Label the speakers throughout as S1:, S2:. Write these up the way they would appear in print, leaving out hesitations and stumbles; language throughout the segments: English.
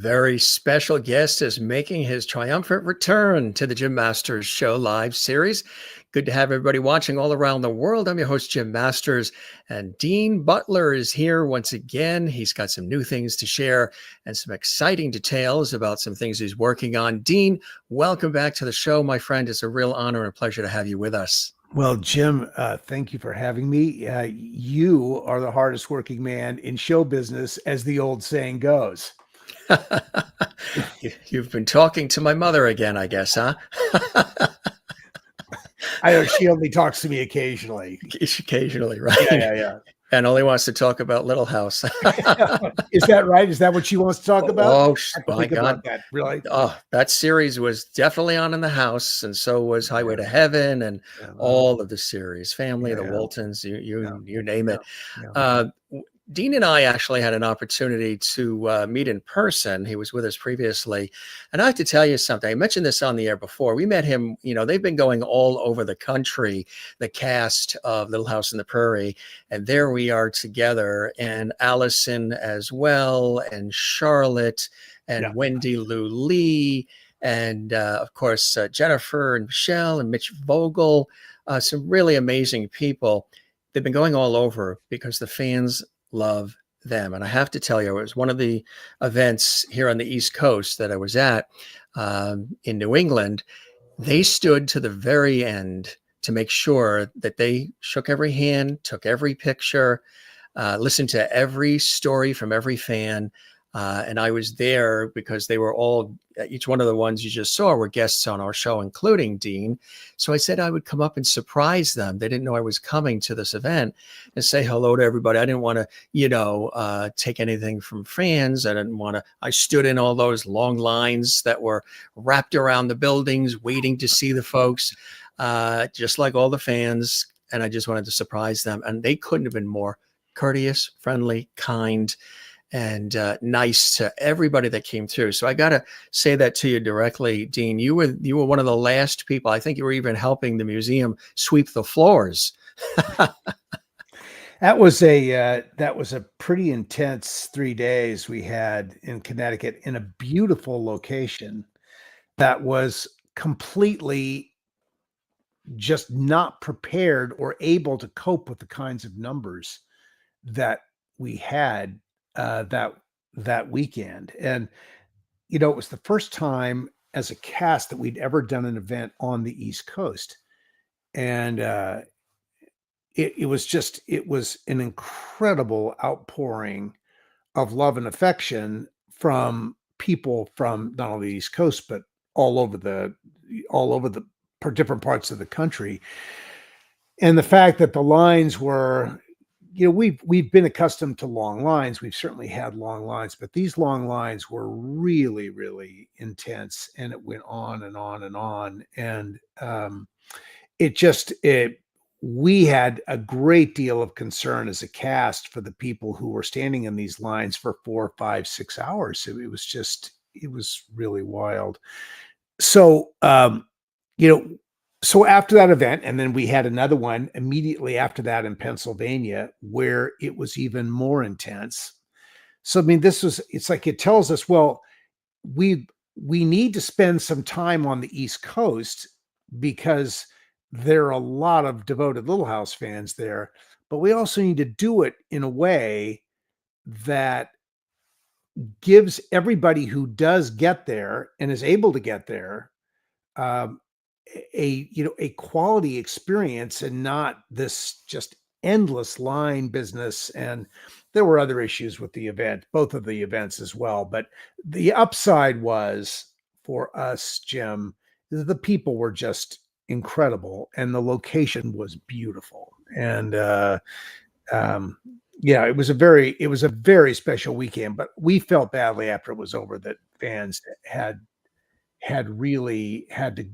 S1: very special guest is making his triumphant return to the Jim Masters Show live series. Good to have everybody watching all around the world. I'm your host, Jim Masters, and Dean Butler is here once again. He's got some new things to share and some exciting details about some things he's working on. Dean, welcome back to the show, my friend. It's a real honor and a pleasure to have you with us.
S2: Well, Jim, thank you for having me. You are the hardest working man in show business, as the old saying goes.
S1: You've been talking to my mother again, I guess, huh?
S2: I know she only talks to me occasionally.
S1: Occasionally, right?
S2: Yeah.
S1: And only wants to talk about Little House.
S2: Is that right? Is that what she wants to talk about?
S1: Oh, my God.
S2: That, really?
S1: Oh, that series was definitely on in the house, and so was Highway to Heaven and all of the series, Family, the Waltons, you name it. Dean and I actually had an opportunity to meet in person. He was with us previously. And I have to tell you something. I mentioned this on the air before. We met him, they've been going all over the country, the cast of Little House on the Prairie. And there we are together, and Alison as well, and Charlotte, and Wendy Lou Lee, and of course, Jennifer and Michelle and Mitch Vogel, some really amazing people. They've been going all over because the fans love them. And I have to tell you, it was one of the events here on the East Coast that I was at in New England. They stood to the very end to make sure that they shook every hand, took every picture, listened to every story from every fan. And I was there because they were all, each one of the ones you just saw were guests on our show, including Dean. So I said I would come up and surprise them. They didn't know I was coming to this event and say hello to everybody. I didn't want to, take anything from fans. I stood in all those long lines that were wrapped around the buildings, waiting to see the folks, just like all the fans. And I just wanted to surprise them. And they couldn't have been more courteous, friendly, kind, and nice to everybody that came through. So I got to say that to you directly, Dean. You were one of the last people. I think you were even helping the museum sweep the floors.
S2: That was a pretty intense 3 days we had in Connecticut in a beautiful location that was completely just not prepared or able to cope with the kinds of numbers that we had that weekend. And it was the first time as a cast that we'd ever done an event on the East Coast. And it was an incredible outpouring of love and affection from people from not only the East Coast but all over the different parts of the country. And the fact that the lines were, we've been accustomed to long lines. We've certainly had long lines, but these long lines were really, really intense, and it went on and on and on. And we had a great deal of concern as a cast for the people who were standing in these lines for 4, 5, 6 hours. It was really wild. So, so after that event, and then we had another one immediately after that in Pennsylvania, where it was even more intense. So, I mean, it's like, it tells us, well, we need to spend some time on the East Coast because there are a lot of devoted Little House fans there, but we also need to do it in a way that gives everybody who does get there and is able to get there, a quality experience, and not this just endless line business. And there were other issues with the event, both of the events as well. But the upside was for us, Jim, the people were just incredible and the location was beautiful. And it was a very special weekend, but we felt badly after it was over that fans had really had to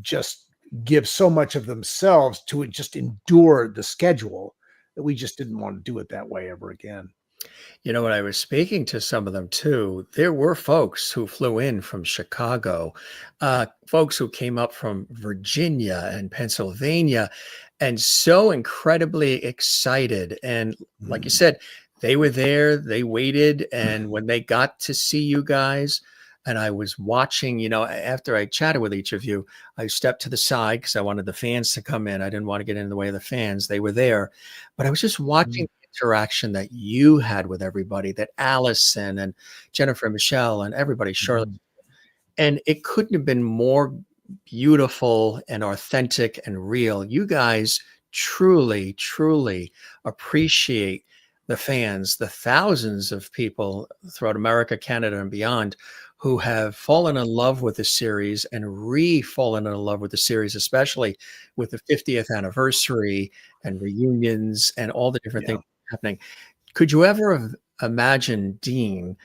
S2: just give so much of themselves to just endure the schedule that we just didn't want to do it that way ever again.
S1: When I was speaking to some of them too, there were folks who flew in from Chicago, folks who came up from Virginia and Pennsylvania, and so incredibly excited. And like you said, they were there, they waited, and when they got to see you guys, and I was watching, after I chatted with each of you, I stepped to the side because I wanted the fans to come in. I didn't want to get in the way of the fans. They were there, but I was just watching the interaction that you had with everybody, that Alison and Jennifer, Michelle, and everybody, Charlotte, and it couldn't have been more beautiful and authentic and real. You guys truly, truly appreciate the fans, the thousands of people throughout America, Canada, and beyond who have fallen in love with the series and re-fallen in love with the series, especially with the 50th anniversary and reunions and all the different things happening. Could you ever have imagined, Dean,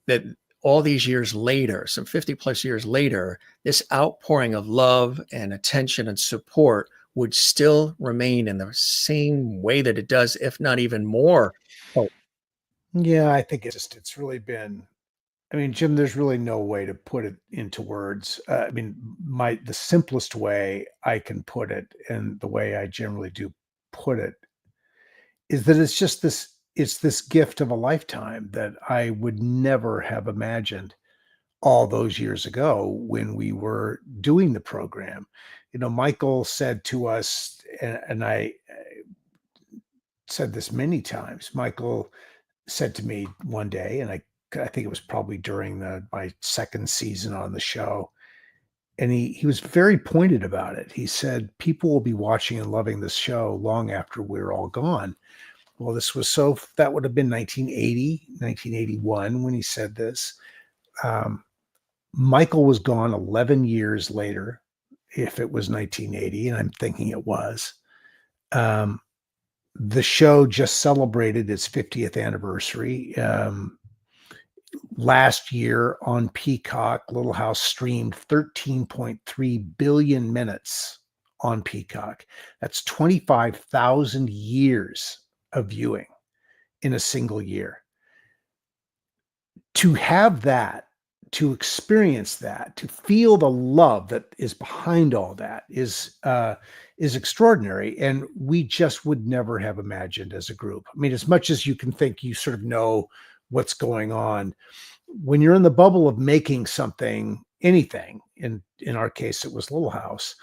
S1: that all these years later, some 50 plus years later, this outpouring of love and attention and support would still remain in the same way that it does, if not even more? Oh,
S2: Yeah, I think it's really been, I mean, Jim, there's really no way to put it into words. I mean, the simplest way I can put it, and the way I generally do put it, is that it's this gift of a lifetime that I would never have imagined all those years ago when we were doing the program. Michael said to us, and I said this many times. Michael said to me one day, and I think it was probably during my second season on the show, and he was very pointed about it. He said, "People will be watching and loving this show long after we're all gone." Well, that would have been 1980, 1981 when he said this. Michael was gone 11 years later, if it was 1980, and I'm thinking it was. The show just celebrated its 50th anniversary. Last year on Peacock, Little House streamed 13.3 billion minutes on Peacock. That's 25,000 years of viewing in a single year. To have that, to experience that, to feel the love that is behind all that is extraordinary, and we just would never have imagined as a group. I mean, as much as you can think you sort of know what's going on, when you're in the bubble of making something, anything, in our case it was Little House,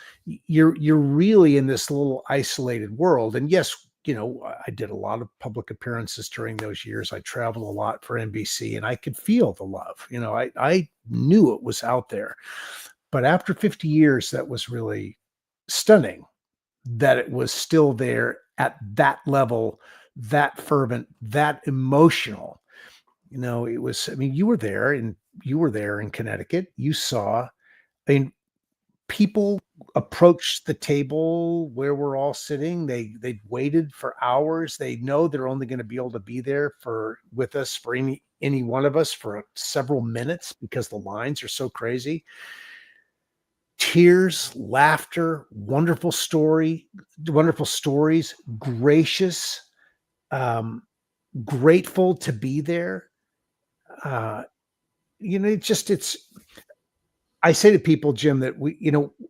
S2: you're really in this little isolated world. And yes, I did a lot of public appearances during those years. I traveled a lot for NBC, and I could feel the love. I knew it was out there. But after 50 years, that was really stunning, that it was still there at that level, that fervent, that emotional. It was, I mean, you were there in Connecticut. You saw, I mean, people approached the table where we're all sitting. They waited for hours. They know they're only going to be able to be there with us, for any one of us, for several minutes, because the lines are so crazy. Tears, laughter, wonderful stories, gracious, grateful to be there. I say to people, Jim, that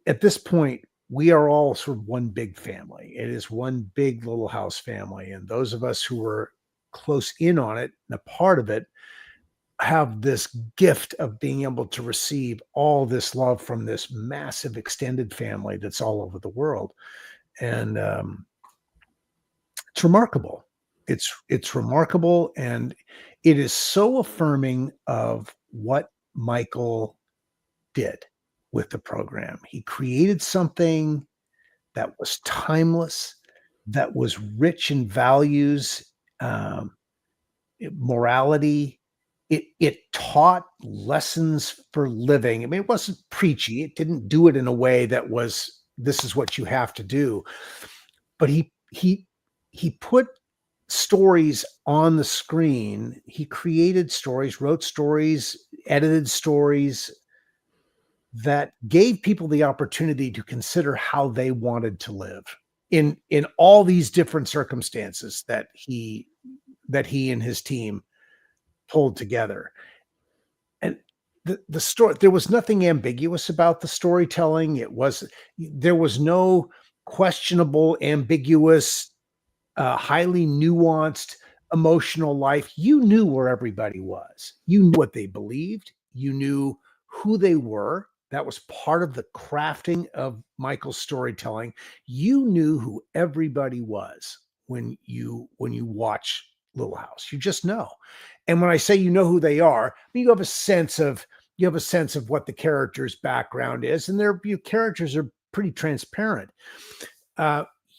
S2: at this point, we are all sort of one big family. It is one big Little House family. And those of us who are close in on it and a part of it have this gift of being able to receive all this love from this massive extended family that's all over the world. And it's remarkable. It's remarkable. And it is so affirming of what Michael did with the program. He created something that was timeless, that was rich in values, morality. It taught lessons for living. I mean, it wasn't preachy. It didn't do it in a way that was, this is what you have to do. But he put stories on the screen. He created stories, wrote stories, edited stories that gave people the opportunity to consider how they wanted to live in all these different circumstances that he and his team pulled together. And the story, there was nothing ambiguous about the storytelling. There was no questionable, ambiguous, highly nuanced, emotional life. You knew where everybody was. You knew what they believed. You knew who they were. That was part of the crafting of Michael's storytelling. You knew who everybody was when you watch Little House. You just know. And when I say you know who they are, I mean, you have a sense of what the character's background is, and your characters are pretty transparent.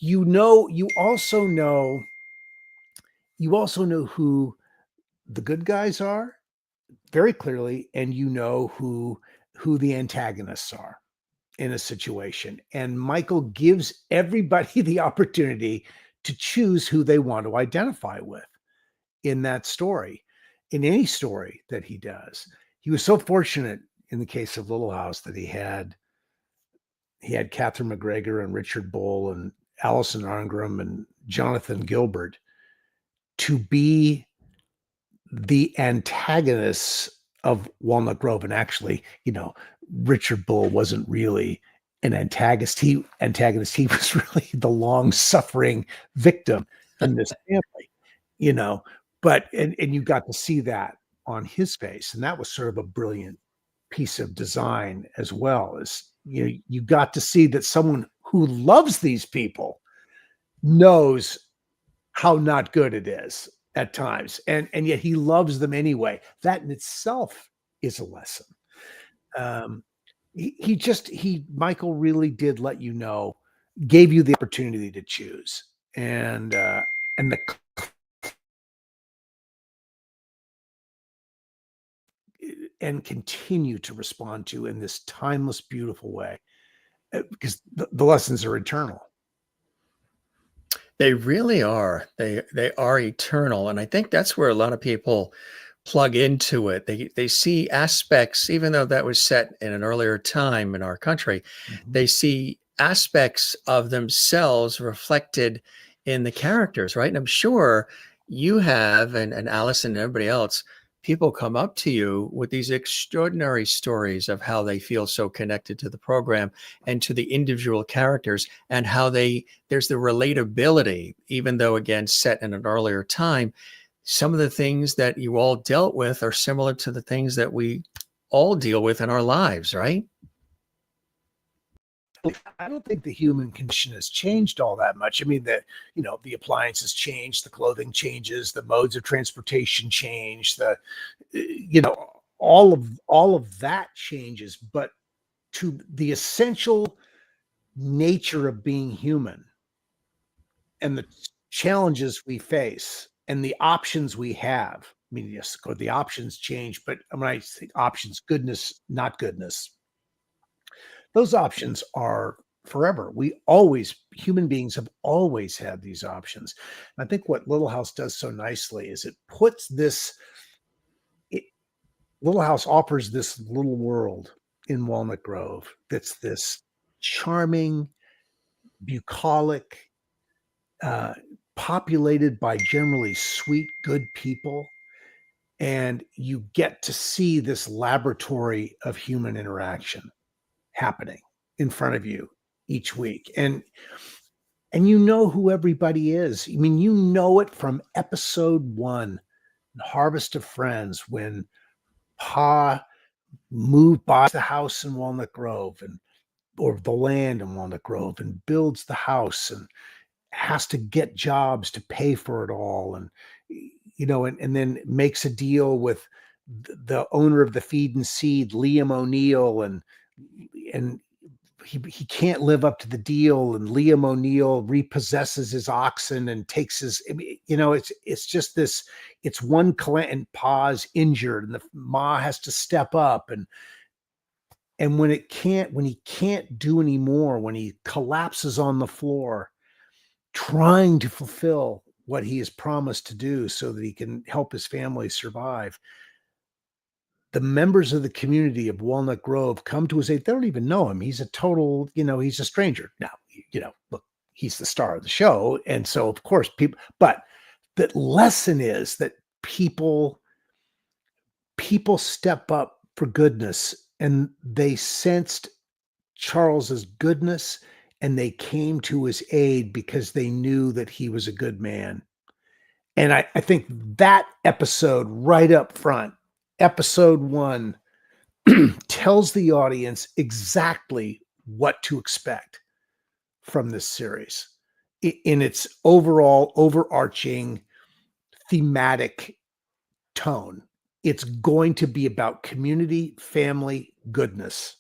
S2: You also know who the good guys are very clearly, and you know who the antagonists are in a situation. And Michael gives everybody the opportunity to choose who they want to identify with in that story, in any story that he does. He was so fortunate in the case of Little House that he had Catherine McGregor and Richard Bull and Alison Arngrim and Jonathan Gilbert to be the antagonists of Walnut Grove. And actually, Richard Bull wasn't really an antagonist. He was really the long-suffering victim in this family, but you got to see that on his face. And that was sort of a brilliant piece of design as well. As you got to see that someone who loves these people knows how not good it is at times, and yet he loves them anyway. That in itself is a lesson. Michael really did let you know, gave you the opportunity to choose, and continue to respond to in this timeless, beautiful way, because the lessons are eternal.
S1: They really are. They are eternal. And I think that's where a lot of people plug into it. They see aspects, even though that was set in an earlier time in our country, they see aspects of themselves reflected in the characters, right? And I'm sure you have, and Alison and everybody else, people come up to you with these extraordinary stories of how they feel so connected to the program and to the individual characters, and how there's the relatability, even though, again, set in an earlier time. Some of the things that you all dealt with are similar to the things that we all deal with in our lives, right?
S2: I don't think the human condition has changed all that much. I mean, the appliances change, the clothing changes, the modes of transportation change, all of that changes, but to the essential nature of being human and the challenges we face and the options we have. I mean, yes, the options change, but when I say options, goodness, not goodness, those options are forever. Human beings have always had these options. And I think what Little House does so nicely is it puts Little House offers this little world in Walnut Grove that's this charming, bucolic, populated by generally sweet, good people. And you get to see this laboratory of human interaction happening in front of you each week. And you know who everybody is. I mean, you know it from episode 1, Harvest of Friends, when Pa buys the house in Walnut Grove or the land in Walnut Grove and builds the house and has to get jobs to pay for it all. And, and then makes a deal with the owner of the Feed and Seed, Liam O'Neill, and he can't live up to the deal, and Liam O'Neill repossesses his oxen and takes it's just this, it's one and Pa's injured and the Ma has to step up, and when he can't do anymore, when he collapses on the floor trying to fulfill what he has promised to do so that he can help his family survive, the members of the community of Walnut Grove come to his aid. They don't even know him. He's a total, he's a stranger. Now, look, he's the star of the show. And so, of course, but the lesson is that people step up for goodness, and they sensed Charles's goodness, and they came to his aid because they knew that he was a good man. And I think that episode right up front, episode 1, tells the audience exactly what to expect from this series in its overall overarching thematic tone. It's going to be about community, family, goodness.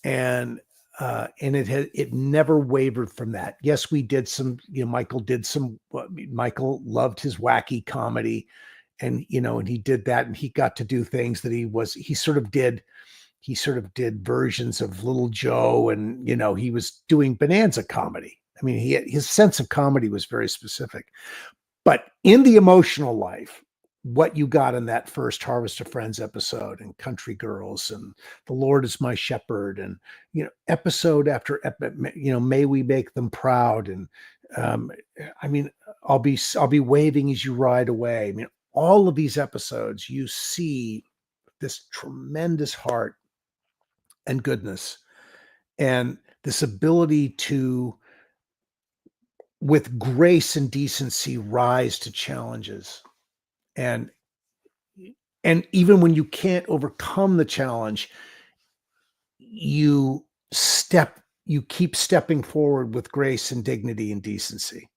S2: And it never wavered from that. Yes, we did some, Michael did some, Michael loved his wacky comedy, and he did that, and he got to do things that he sort of did versions of Little Joe, and he was doing Bonanza comedy. I mean, his sense of comedy was very specific. But in the emotional life, what you got in that first Harvest of Friends episode, and Country Girls, and The Lord is My Shepherd, and episode after May We Make Them Proud, and I mean, I'll be waving as you ride away. I mean, all of these episodes, you see this tremendous heart and goodness, and this ability to, with grace and decency, rise to challenges. And even when you can't overcome the challenge, you keep stepping forward with grace and dignity and decency.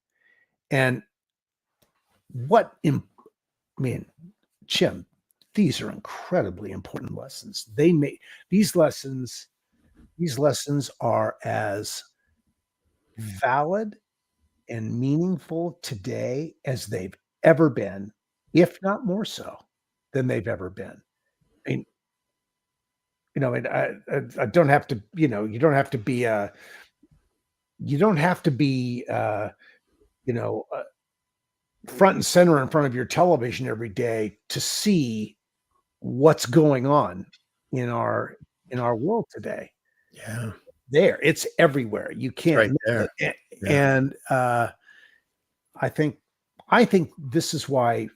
S2: And Jim, these are incredibly important lessons. These lessons are as valid and meaningful today as they've ever been, if not more so than they've ever been. I mean, I don't have to, you don't have to be front and center in front of your television every day to see what's going on in our world today.
S1: Yeah.
S2: It's everywhere. You can't.
S1: It's right there.
S2: And I think this is why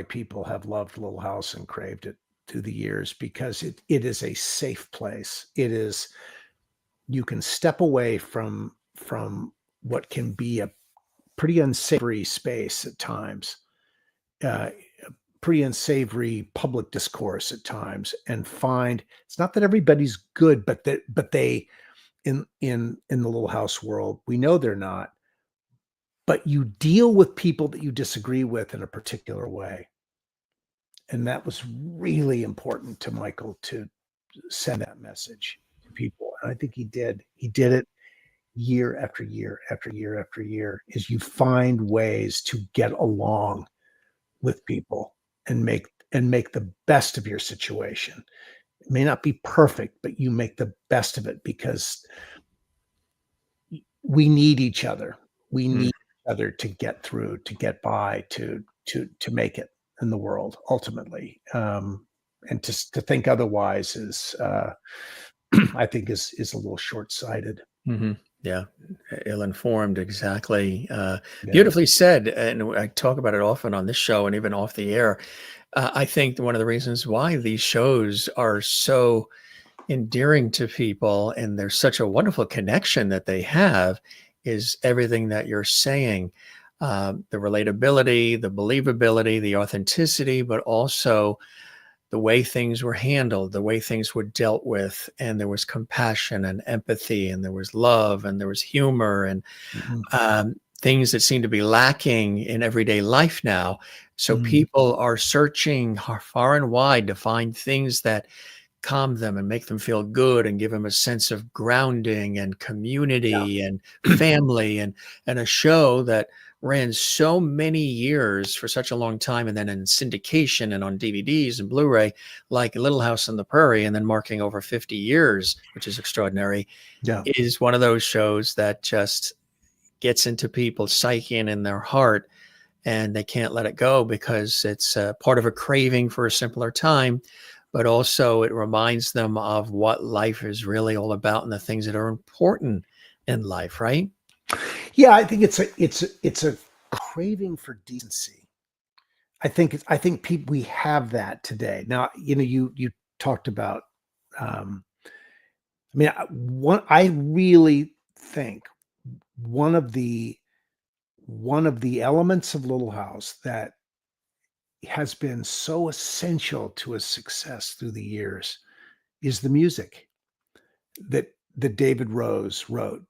S2: people have loved Little House and craved it through the years, because it is a safe place. You can step away from what can be a pretty unsavory space at times, pretty unsavory public discourse at times, and find it's not that everybody's good, but they in the Little House world, we know they're not, but you deal with people that you disagree with in a particular way. And that was really important to Michael, to send that message to people. And I think he did it year after year after year after year, is you find ways to get along with people and make the best of your situation. It may not be perfect, but you make the best of it, because we need each other. We need each other to get through, to get by, to make it in the world ultimately. And to think otherwise is, I think is a little short-sighted.
S1: Mm-hmm. Yeah. Ill-informed. Exactly. Beautifully said. And I talk about it often on this show and even off the air. I think one of the reasons why these shows are so endearing to people, and there's such a wonderful connection that they have, is everything that you're saying. The relatability, the believability, the authenticity, but also the way things were handled, the way things were dealt with. And there was compassion and empathy, and there was love, and there was humor, and things that seem to be lacking in everyday life now. So people are searching far and wide to find things that calm them and make them feel good and give them a sense of grounding and community and family, and a show that ran so many years for such a long time, and then in syndication and on DVDs and Blu-ray, like Little House on the Prairie, and then marking over 50 years, which is extraordinary, is one of those shows that just gets into people's psyche and in their heart, and they can't let it go, because it's part of a craving for a simpler time, but also it reminds them of what life is really all about and the things that are important in life, right?
S2: Yeah, I think it's a craving for decency. I think people, we have that today. Now, you talked about, I really think one of the one of the elements of Little House that has been so essential to its success through the years is the music that David Rose wrote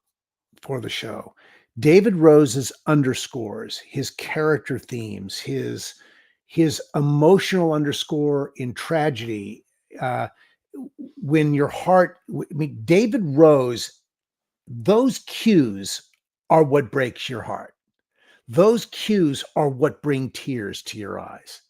S2: for the show. David Rose's underscores, his character themes, his emotional underscore in tragedy. When your heart, I mean, David Rose, those cues are what breaks your heart. Those cues are what bring tears to your eyes,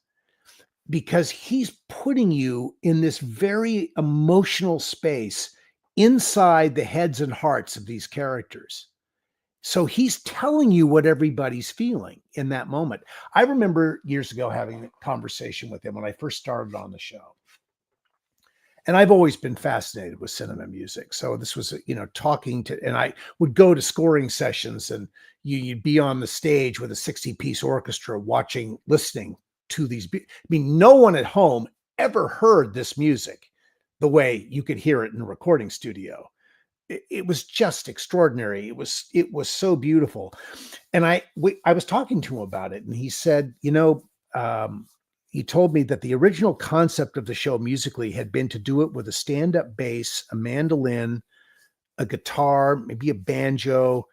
S2: because he's putting you in this very emotional space inside the heads and hearts of these characters. So he's telling you what everybody's feeling in that moment. I remember years ago having a conversation with him when I first started on the show. And I've always been fascinated with cinema music. So this was, talking to, and I would go to scoring sessions, and you'd be on the stage with a 60-piece orchestra listening to these. I mean, no one at home ever heard this music the way you could hear it in a recording studio. It was just extraordinary. It was so beautiful. And I was talking to him about it, and he said, he told me that the original concept of the show musically had been to do it with a stand-up bass, a mandolin, a guitar, maybe a banjo,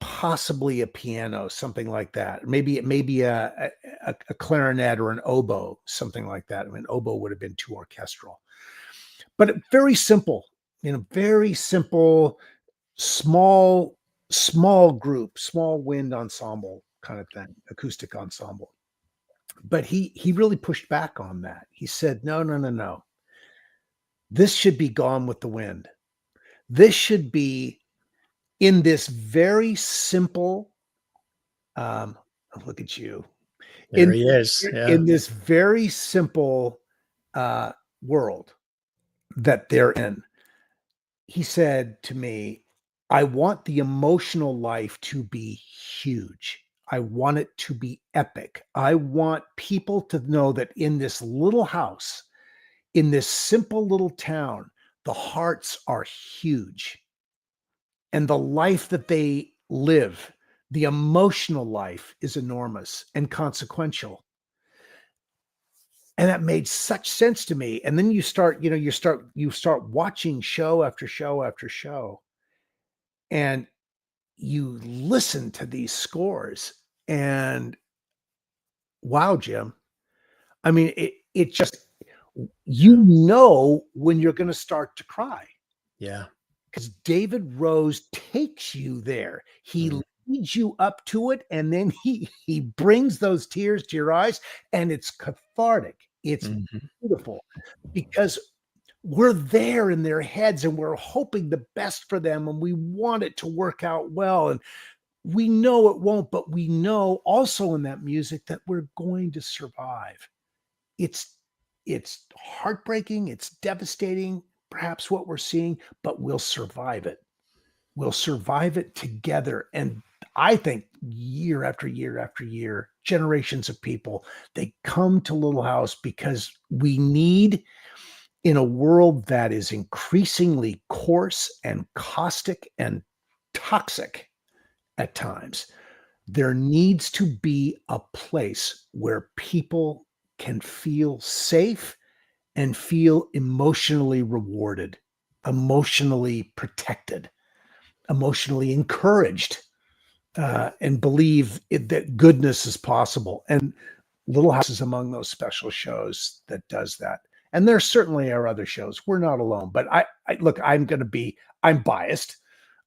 S2: possibly a piano, something like that. Maybe a clarinet or an oboe, something like that. I mean, oboe would have been too orchestral, but very simple. Very simple, small group, small wind ensemble kind of thing, acoustic ensemble. But he really pushed back on that. He said, no. This should be Gone with the Wind. This should be in this very simple, look at you.
S1: There he is. Yeah.
S2: In this very simple world that they're in. He said to me, I want the emotional life to be huge. I want it to be epic. I want people to know that in this little house, in this simple little town, the hearts are huge. And the life that they live, the emotional life, is enormous and consequential. And that made such sense to me. And then you start watching show after show after show, and you listen to these scores, and wow, Jim. I mean, it just, when you're going to start to cry.
S1: Yeah.
S2: Because David Rose takes you there. He leads you up to it, and then he brings those tears to your eyes, and it's cathartic. It's beautiful, because we're there in their heads, and we're hoping the best for them, and we want it to work out well. And we know it won't, but we know also in that music that we're going to survive. It's heartbreaking. It's devastating, perhaps what we're seeing, but we'll survive it. We'll survive it together. And I think year after year after year, generations of people, they come to Little House because we need, in a world that is increasingly coarse and caustic and toxic at times, there needs to be a place where people can feel safe and feel emotionally rewarded, emotionally protected, emotionally encouraged, and believe that goodness is possible. And Little House is among those special shows that does that. And there certainly are other shows. We're not alone. But I'm biased.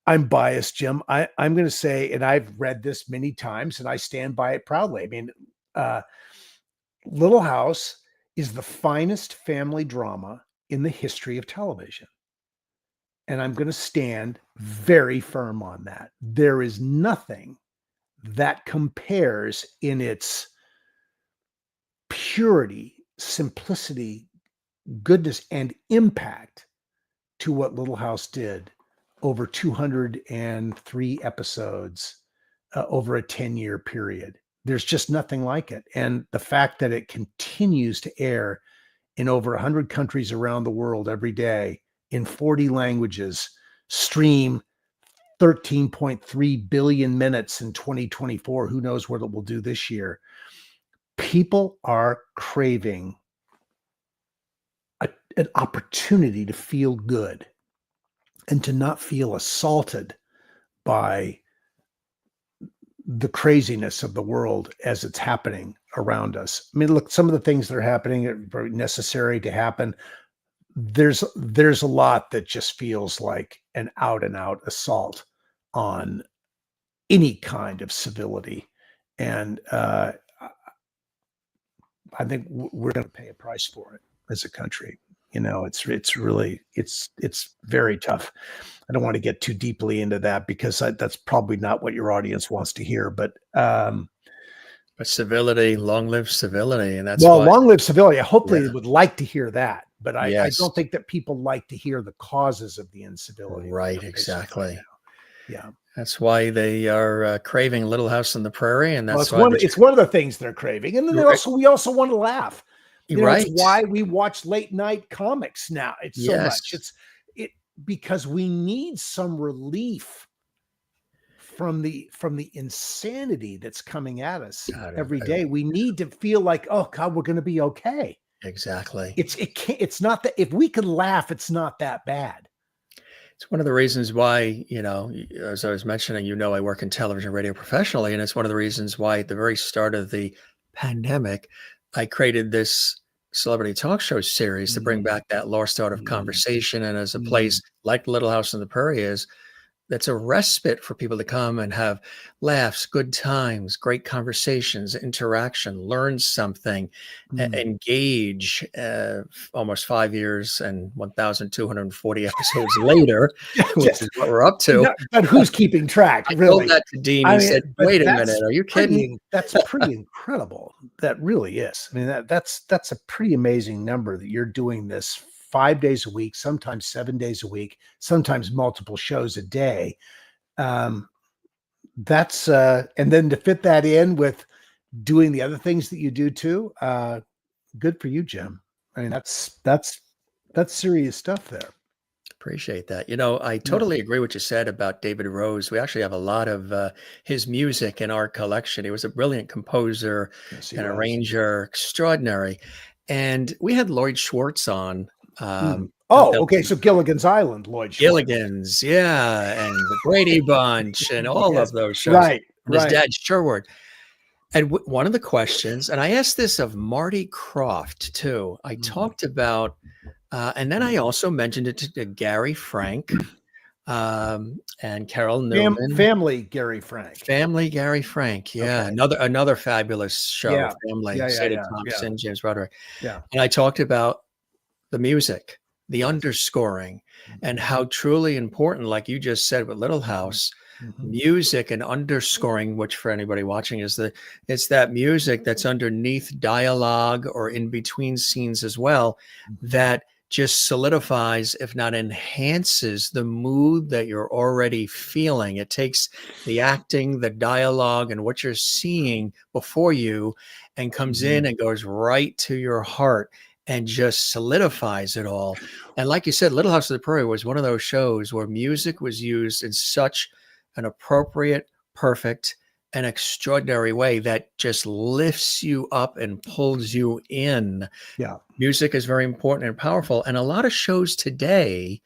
S2: I'm biased, Jim. I'm going to say, and I've read this many times, and I stand by it proudly. I mean, Little House is the finest family drama in the history of television. And I'm going to stand very firm on that. There is nothing that compares in its purity, simplicity, goodness, and impact to what Little House did over 203 episodes over a 10-year period. There's just nothing like it. And the fact that it continues to air in over 100 countries around the world every day, in 40 languages, stream 13.3 billion minutes in 2024. Who knows what it will do this year? People are craving an opportunity to feel good and to not feel assaulted by the craziness of the world as it's happening around us. I mean, look, some of the things that are happening are very necessary to happen. There's a lot that just feels like an out and out assault on any kind of civility. And I think we're going to pay a price for it as a country. You know, it's really, it's very tough. I don't want to get too deeply into that because that's probably not what your audience wants to hear, but
S1: civility, long live civility. And that's
S2: long live civility. Hopefully they would like to hear that, but I don't think that people like to hear the causes of the incivility.
S1: Right. Exactly.
S2: Yeah.
S1: That's why they are craving Little House on the Prairie. And that's
S2: it's one of the things they're craving. And then we also want to laugh.
S1: Right.
S2: It's why we watch late night comics now. It's so much. Because we need some relief from the insanity that's coming at us every day. We need to feel like, oh God, we're going to be okay.
S1: Exactly.
S2: It's not that if we can laugh, it's not that bad.
S1: It's one of the reasons why, you know, as I was mentioning, you know, I work in television and radio professionally, and it's one of the reasons why at the very start of the pandemic, I created this celebrity talk show series to bring back that lost art of conversation. And as a place like Little House on the Prairie is, that's a respite for people to come and have laughs, good times, great conversations, interaction, learn something, engage. Almost 5 years and 1,240 episodes later, which is what we're up to.
S2: But who's keeping track?
S1: I told that to Dean. He said, "Wait a minute, are you kidding?"
S2: That's pretty incredible. That really is. I mean, that's a pretty amazing number that you're doing this 5 days a week, sometimes 7 days a week, sometimes multiple shows a day. That's and then to fit that in with doing the other things that you do too. Good for you, Jim. I mean, that's serious stuff there.
S1: Appreciate that. You know, I totally agree what you said about David Rose. We actually have a lot of his music in our collection. He was a brilliant composer and arranger, extraordinary. And we had Lloyd Schwartz on.
S2: Okay. So Gilligan's Island, Lloyd Schwartz.
S1: Gilligan's, yeah, and the Brady Bunch and all of those shows.
S2: Right.
S1: His dad, Sherwood. And one of the questions, and I asked this of Marty Croft too. I talked about, and then I also mentioned it to Gary Frank and Carol Newman.
S2: Family Gary
S1: Frank. Yeah. Okay. Another fabulous show. Family. Sada Thompson, James Roderick.
S2: Yeah.
S1: And I talked about the music, the underscoring, and how truly important, like you just said with Little House, music and underscoring, which for anybody watching it's that music that's underneath dialogue or in between scenes as well, that just solidifies, if not enhances, the mood that you're already feeling. It takes the acting, the dialogue, and what you're seeing before you and comes in and goes right to your heart and just solidifies it all. And like you said, Little House on the Prairie was one of those shows where music was used in such an appropriate, perfect, and extraordinary way that just lifts you up and pulls you in.
S2: Yeah.
S1: Music is very important and powerful. And a lot of shows today,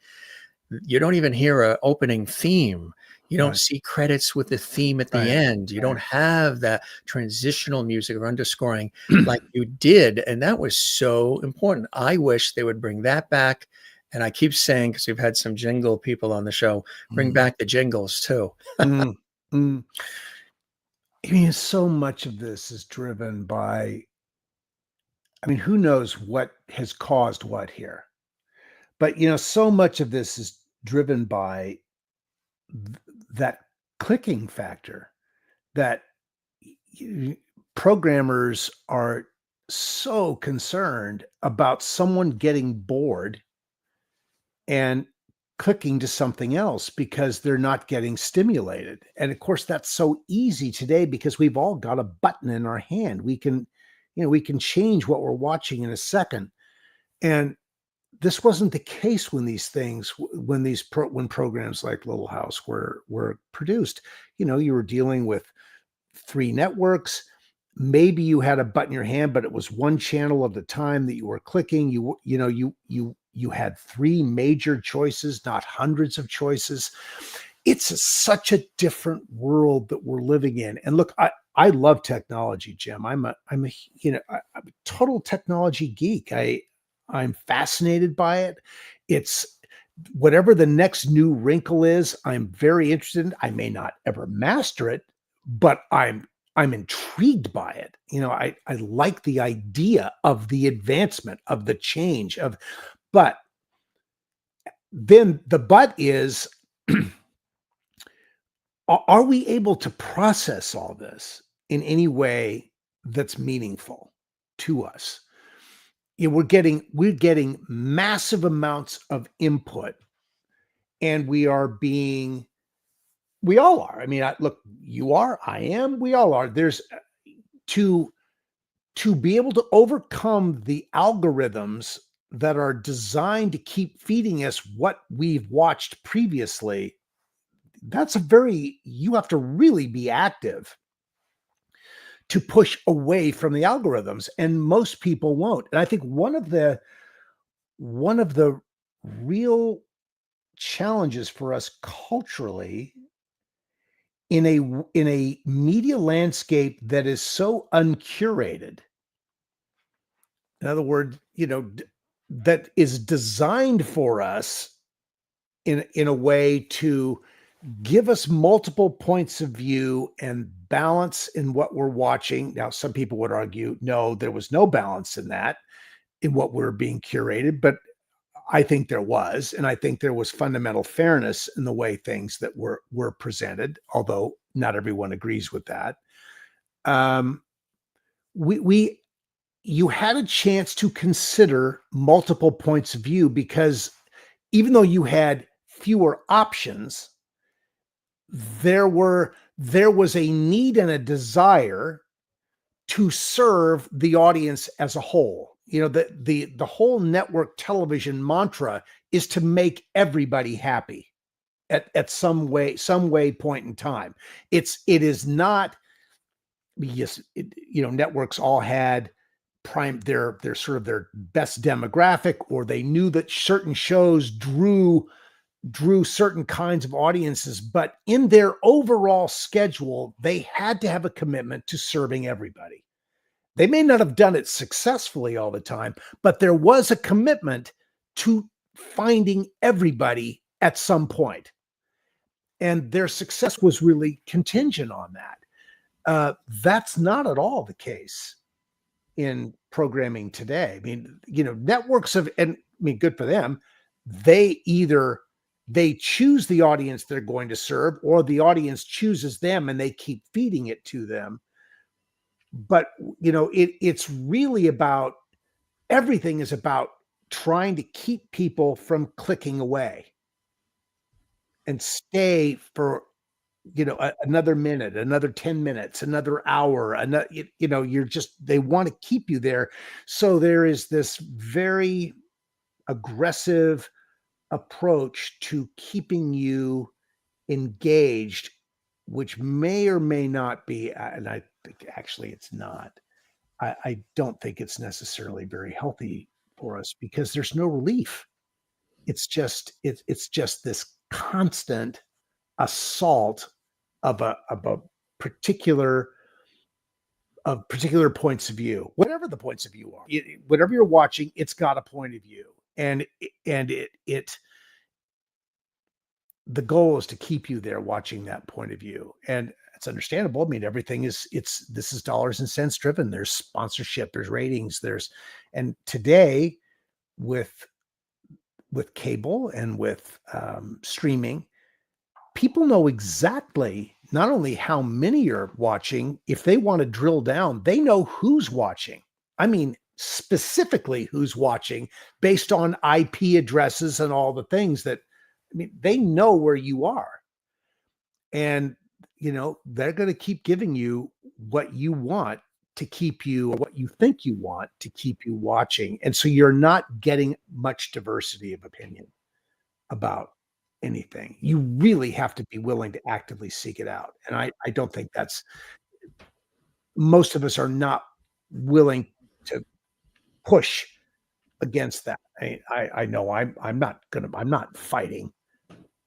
S1: you don't even hear an opening theme. You don't see credits with the theme at the end. You don't have that transitional music or underscoring like you did. And that was so important. I wish they would bring that back. And I keep saying, because we've had some jingle people on the show, bring back the jingles too.
S2: I mean, so much of this is driven by, I mean, who knows what has caused what here? But, you know, so much of this is driven by that clicking factor that programmers are so concerned about someone getting bored and clicking to something else because they're not getting stimulated. And of course, that's so easy today because we've all got a button in our hand. We can change what we're watching in a second. And this wasn't the case when when programs like Little House were produced. You were dealing with 3 networks. Maybe you had a button in your hand, but it was one channel at the time that you were clicking. You had 3 major choices, not hundreds of choices. It's such a different world that we're living in. And look, I love technology, Jim. I'm a total technology geek. I'm fascinated by it. It's whatever the next new wrinkle is, I'm very interested in. I may not ever master it, but I'm intrigued by it. I like the idea of the advancement, of the change but then the but is, are we able to process all this in any way that's meaningful to us? We're getting massive amounts of input, and we all are. I mean, look, you are, I am, we all are. There's to be able to overcome the algorithms that are designed to keep feeding us what we've watched previously. You have to really be active to push away from the algorithms, and most people won't. And I think one of the real challenges for us culturally in a media landscape that is so uncurated, in other words, that is designed for us in a way to give us multiple points of view and balance in what we're watching. Now, some people would argue, no, there was no balance in that, in what we're being curated, but I think there was, and I think there was fundamental fairness in the way things that were presented, although not everyone agrees with that. You had a chance to consider multiple points of view, because even though you had fewer options, there was a need and a desire to serve the audience as a whole. The whole network television mantra is to make everybody happy at some point in time. It is not, yes, networks all had their sort of their best demographic, or they knew that certain shows drew certain kinds of audiences, but in their overall schedule, they had to have a commitment to serving everybody. They may not have done it successfully all the time, but there was a commitment to finding everybody at some point. And their success was really contingent on that. That's not at all the case in programming today. I mean, networks good for them. They choose the audience they're going to serve, or the audience chooses them and they keep feeding it to them. But, it's really about, everything is about trying to keep people from clicking away and stay for, another minute, another 10 minutes, another hour, they want to keep you there. So there is this very aggressive approach to keeping you engaged, which may or may not be, and I think actually it's not. I don't think it's necessarily very healthy for us, because there's no relief. It's just this constant assault of particular points of view, whatever the points of view are. Whatever you're watching, it's got a point of view, and the goal is to keep you there watching that point of view. And it's understandable. I mean, everything this is dollars and cents driven. There's sponsorship, there's ratings, and today with cable and with streaming, people know exactly not only how many are watching. If they want to drill down, they know who's watching. I mean, specifically who's watching, based on IP addresses and all the things that, they know where you are. And, they're going to keep giving you what you want to keep you, or what you think you want to keep you watching. And so you're not getting much diversity of opinion about anything. You really have to be willing to actively seek it out. And I don't think most of us are not willing to push against that. I know I'm not fighting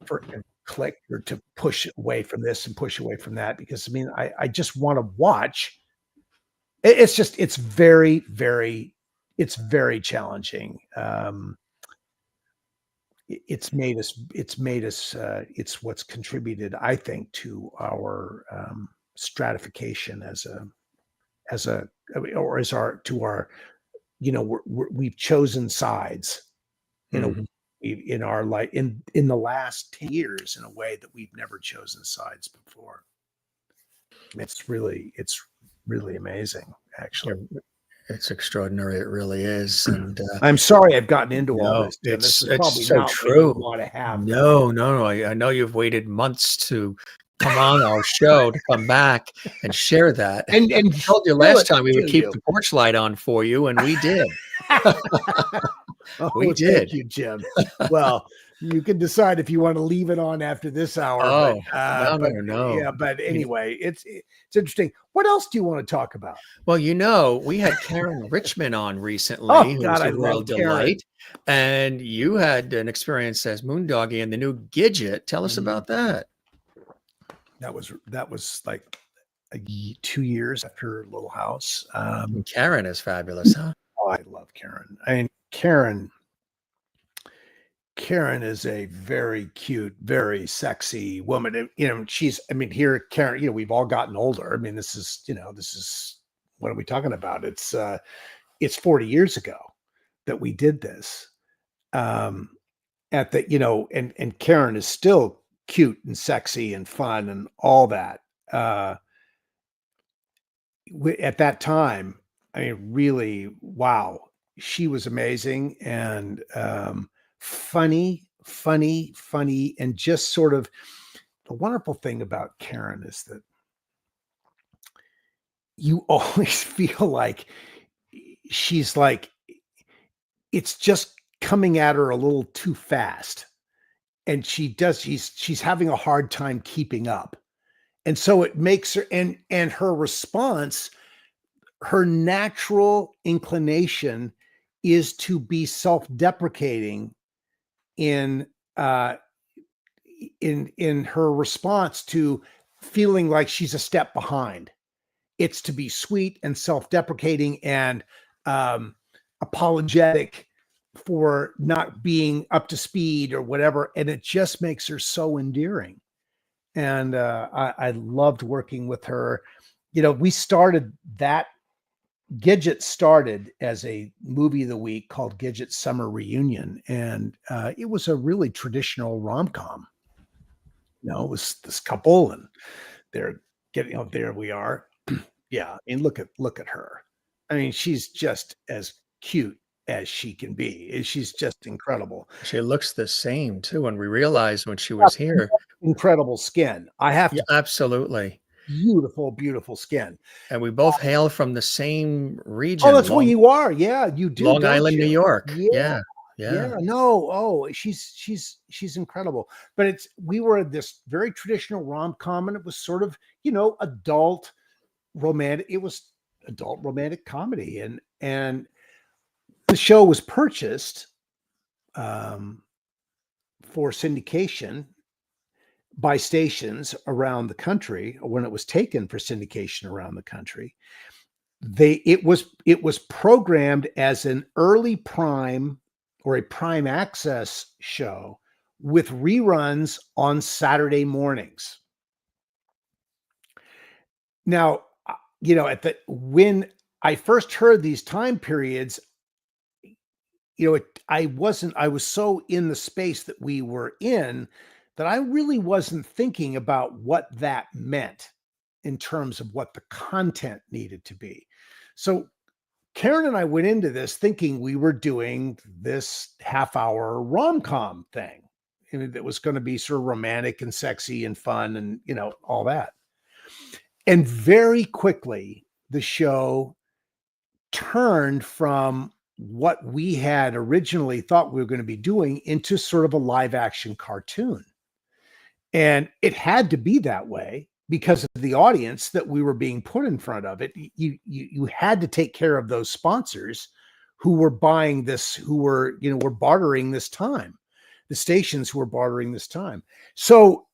S2: for a click or to push away from this and push away from that, because I mean, I just want to watch. It's very, very, it's very challenging. It's what's contributed, I think, to our stratification we've chosen sides in our life in the last 10 years in a way that we've never chosen sides before. It's really amazing, actually.
S1: It's extraordinary. It really is. And
S2: I'm sorry I've gotten into all this. Tim. This is probably
S1: so
S2: not
S1: true.
S2: what you want to have.
S1: No. I know you've waited months to come on our show, to come back and share that.
S2: And
S1: I told you last time we would keep the porch light on for you, and we did. We did.
S2: Thank you, Jim. Well, you can decide if you want to leave it on after this hour.
S1: No.
S2: Yeah, but anyway, it's interesting. What else do you want to talk about?
S1: Well, we had Karen Richmond on recently.
S2: Oh, God, I
S1: love
S2: delight.
S1: And you had an experience as Moondoggie and the new Gidget. Tell us about that.
S2: That was like 2 years after Little House.
S1: Karen is fabulous, huh?
S2: Oh, I love Karen. I mean, Karen is a very cute, very sexy woman. Here, Karen, we've all gotten older. I mean, this is what are we talking about? It's 40 years ago that we did this. And Karen is still cute and sexy and fun and all that. At that time, I mean, really, wow, she was amazing and funny, and just sort of the wonderful thing about Karen is that you always feel like she's like, it's just coming at her a little too fast. And she's having a hard time keeping up. And so it makes her, and her response, her natural inclination is to be self-deprecating in her response to feeling like she's a step behind. It's to be sweet and self-deprecating and apologetic for not being up to speed or whatever. And it just makes her so endearing. And I loved working with her. We started that. Gidget started as a movie of the week called Gidget Summer Reunion. And it was a really traditional rom-com. It was this couple and they're getting, there we are. Yeah. I mean, look at her. I mean, she's just as cute as she can be. She's just incredible.
S1: She looks the same too. And we realized when she was here,
S2: incredible skin. I have to.
S1: Absolutely.
S2: Beautiful skin.
S1: And we both hail from the same region.
S2: Oh, that's where you are. Yeah, you do.
S1: Long Island, New York.
S2: Yeah. No. Oh, she's incredible. But we were this very traditional rom-com, and it was sort of, adult romantic. It was adult romantic comedy. And the show was purchased for syndication by stations around the country. When it was taken for syndication around the country, it was programmed as an early prime or a prime access show with reruns on Saturday mornings. Now, when I first heard these time periods, I was so in the space that we were in that I really wasn't thinking about what that meant in terms of what the content needed to be. So Karen and I went into this thinking we were doing this half-hour rom-com thing. That was going to be sort of romantic and sexy and fun and, all that. And very quickly, the show turned from what we had originally thought we were going to be doing into sort of a live action cartoon. And it had to be that way because of the audience that we were being put in front of. It you had to take care of those sponsors who were buying this, who were bartering this time, the stations who were bartering this time. So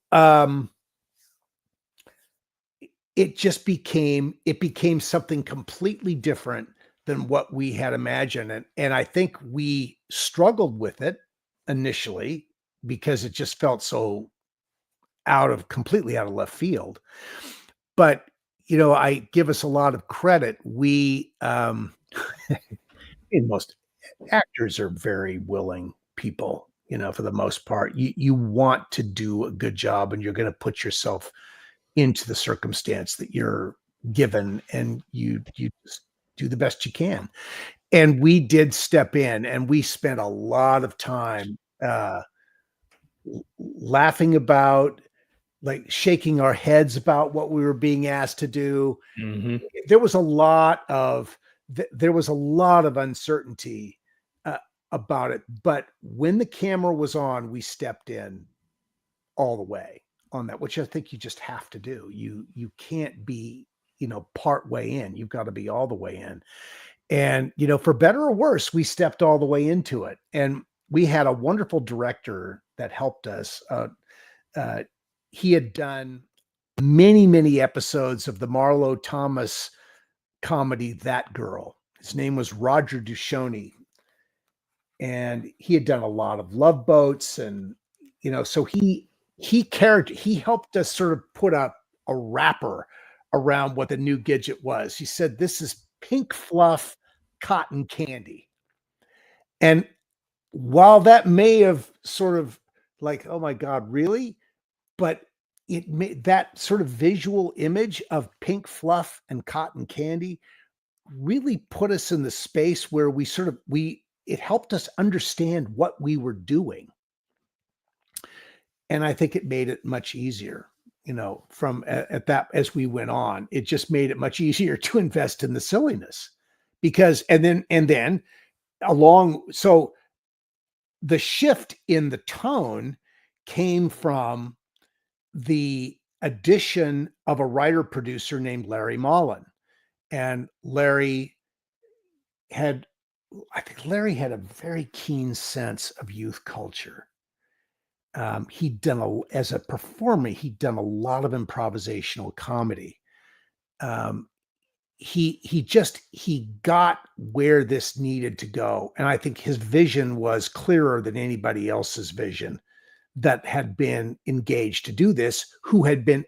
S2: it became something completely different than what we had imagined. And I think we struggled with it initially because it just felt so completely out of left field. But, I give us a lot of credit. We, most actors are very willing people, for the most part. You want to do a good job, and you're going to put yourself into the circumstance that you're given, and you just do the best you can. And we did step in, and we spent a lot of time laughing about, like, shaking our heads about what we were being asked to do.
S1: Mm-hmm.
S2: There was a lot of uncertainty about it, but when the camera was on, we stepped in all the way on that, which I think you just have to do. You can't be, part way in. You've got to be all the way in. And, for better or worse, we stepped all the way into it. And we had a wonderful director that helped us. He had done many, many episodes of the Marlo Thomas comedy, That Girl. His name was Roger Duchoni. And he had done a lot of Love Boats. And, so he helped us sort of put a wrapper around what the new Gidget was. He said, this is pink fluff cotton candy. And while that may have sort of like, oh my God, really? But it made that sort of visual image of pink fluff and cotton candy really put us in the space where it helped us understand what we were doing. And I think it made it much easier, from at that, as we went on, it just made it much easier to invest in the silliness because, and then so the shift in the tone came from the addition of a writer producer named Larry Mullen. And I think Larry had a very keen sense of youth culture. As a performer, he'd done a lot of improvisational comedy. He got where this needed to go. And I think his vision was clearer than anybody else's vision that had been engaged to do this,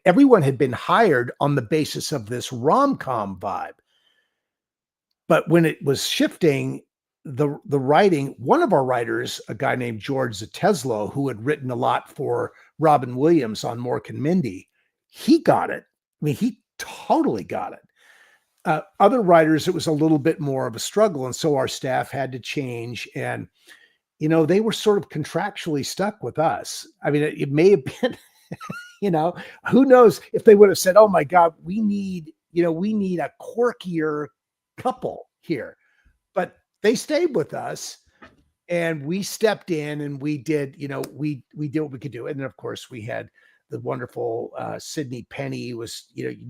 S2: everyone had been hired on the basis of this rom-com vibe. But when it was shifting, the writing, one of our writers, a guy named George Zateslow, who had written a lot for Robin Williams on Mork and Mindy, he got it. I mean, he totally got it. Other writers, it was a little bit more of a struggle. And so our staff had to change. And, they were sort of contractually stuck with us. I mean, it may have been, who knows if they would have said, oh my God, we need a quirkier couple here. But they stayed with us, and we stepped in, and we did, we did what we could do. And then of course we had the wonderful Sydney Penny. You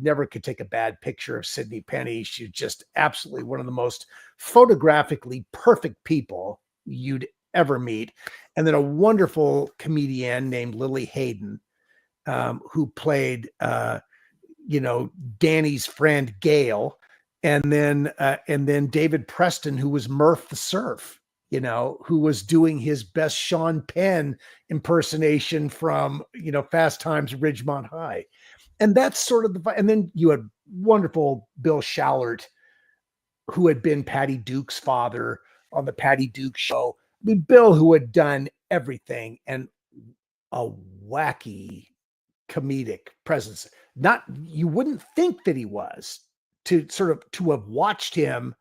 S2: never could take a bad picture of Sydney Penny. She's just absolutely one of the most photographically perfect people you'd ever meet. And then a wonderful comedian named Lily Hayden, who played, Danny's friend Gail. And then David Preston, who was Murph the Surf, who was doing his best Sean Penn impersonation from, Fast Times at Ridgemont High. And that's sort of and then you had wonderful Bill Shallert, who had been Patty Duke's father on the Patty Duke Show. I mean, Bill, who had done everything, and a wacky comedic presence. You wouldn't think that he was, to have watched him,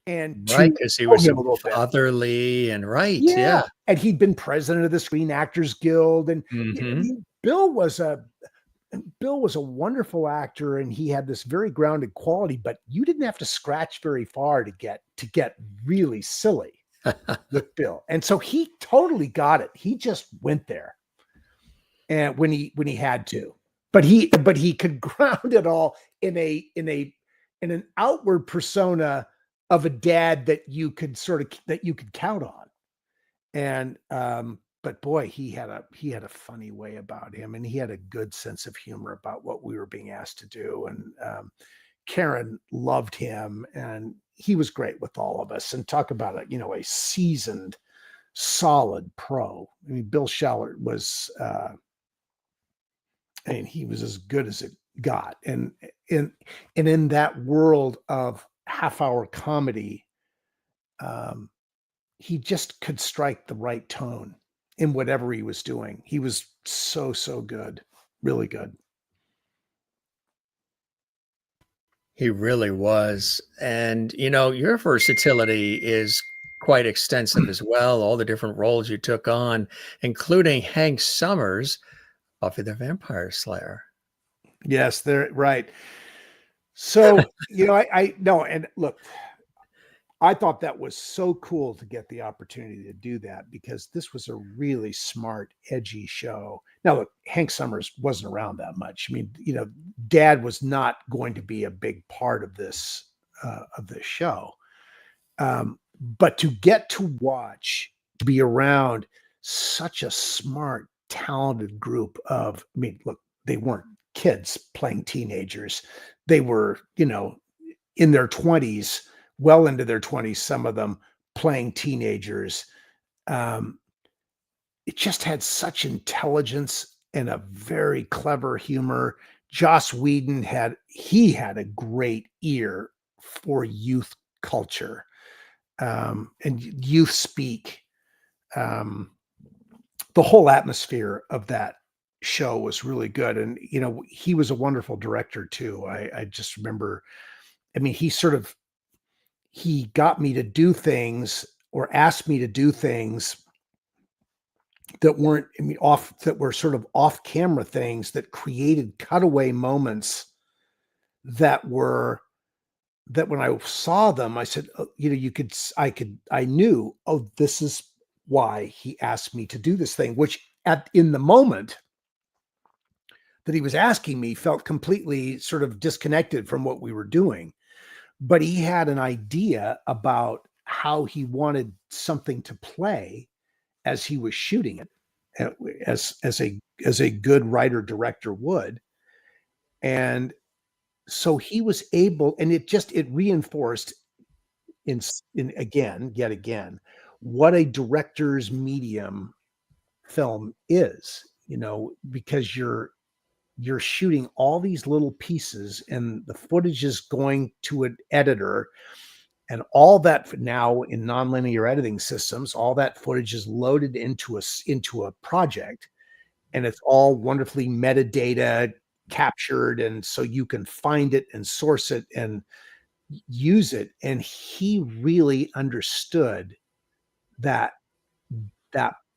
S2: and
S1: right, because he was so fatherly and right. Yeah.
S2: And he'd been president of the Screen Actors Guild. And
S1: mm-hmm.
S2: Bill was a Bill was a wonderful actor, and he had this very grounded quality, but you didn't have to scratch very far to get really silly with Bill. And so he totally got it. He just went there. And when he had to. But he could ground it all in an outward persona of a dad that you could count on. And but boy, he had a funny way about him, and he had a good sense of humor about what we were being asked to do. And Karen loved him, and he was great with all of us. And talk about a seasoned, solid pro. I mean, Bill Schallert was he was as good as it got. And in that world of half-hour comedy, he just could strike the right tone in whatever he was doing. He was so good, really good.
S1: He really was. And, your versatility is quite extensive as well. All the different roles you took on, including Hank Summers, Buffy the Vampire Slayer.
S2: Yes, they're right. So, I know. And look, I thought that was so cool to get the opportunity to do that, because this was a really smart, edgy show. Now, look, Hank Summers wasn't around that much. I mean, Dad was not going to be a big part of this show. But to get to watch, to be around such a smart, talented group of, look, they weren't kids playing teenagers. They were, in their 20s, well into their 20s, some of them playing teenagers. It just had such intelligence and a very clever humor. Joss Whedon had a great ear for youth culture, and youth speak. The whole atmosphere of that show was really good. And, he was a wonderful director too. I just remember, he got me to do things, or asked me to do things that weren't, that were sort of off camera things that created cutaway moments that when I saw them, I said, I knew, oh, this is why he asked me to do this thing, which in the moment that he was asking me felt completely sort of disconnected from what we were doing. But he had an idea about how he wanted something to play as he was shooting it, as a good writer director would. And so he was able, and it reinforced yet again, what a director's medium film is, because you're shooting all these little pieces, and the footage is going to an editor, and all that now in nonlinear editing systems, all that footage is loaded into a project, and it's all wonderfully metadata captured. And so you can find it and source it and use it. And he really understood that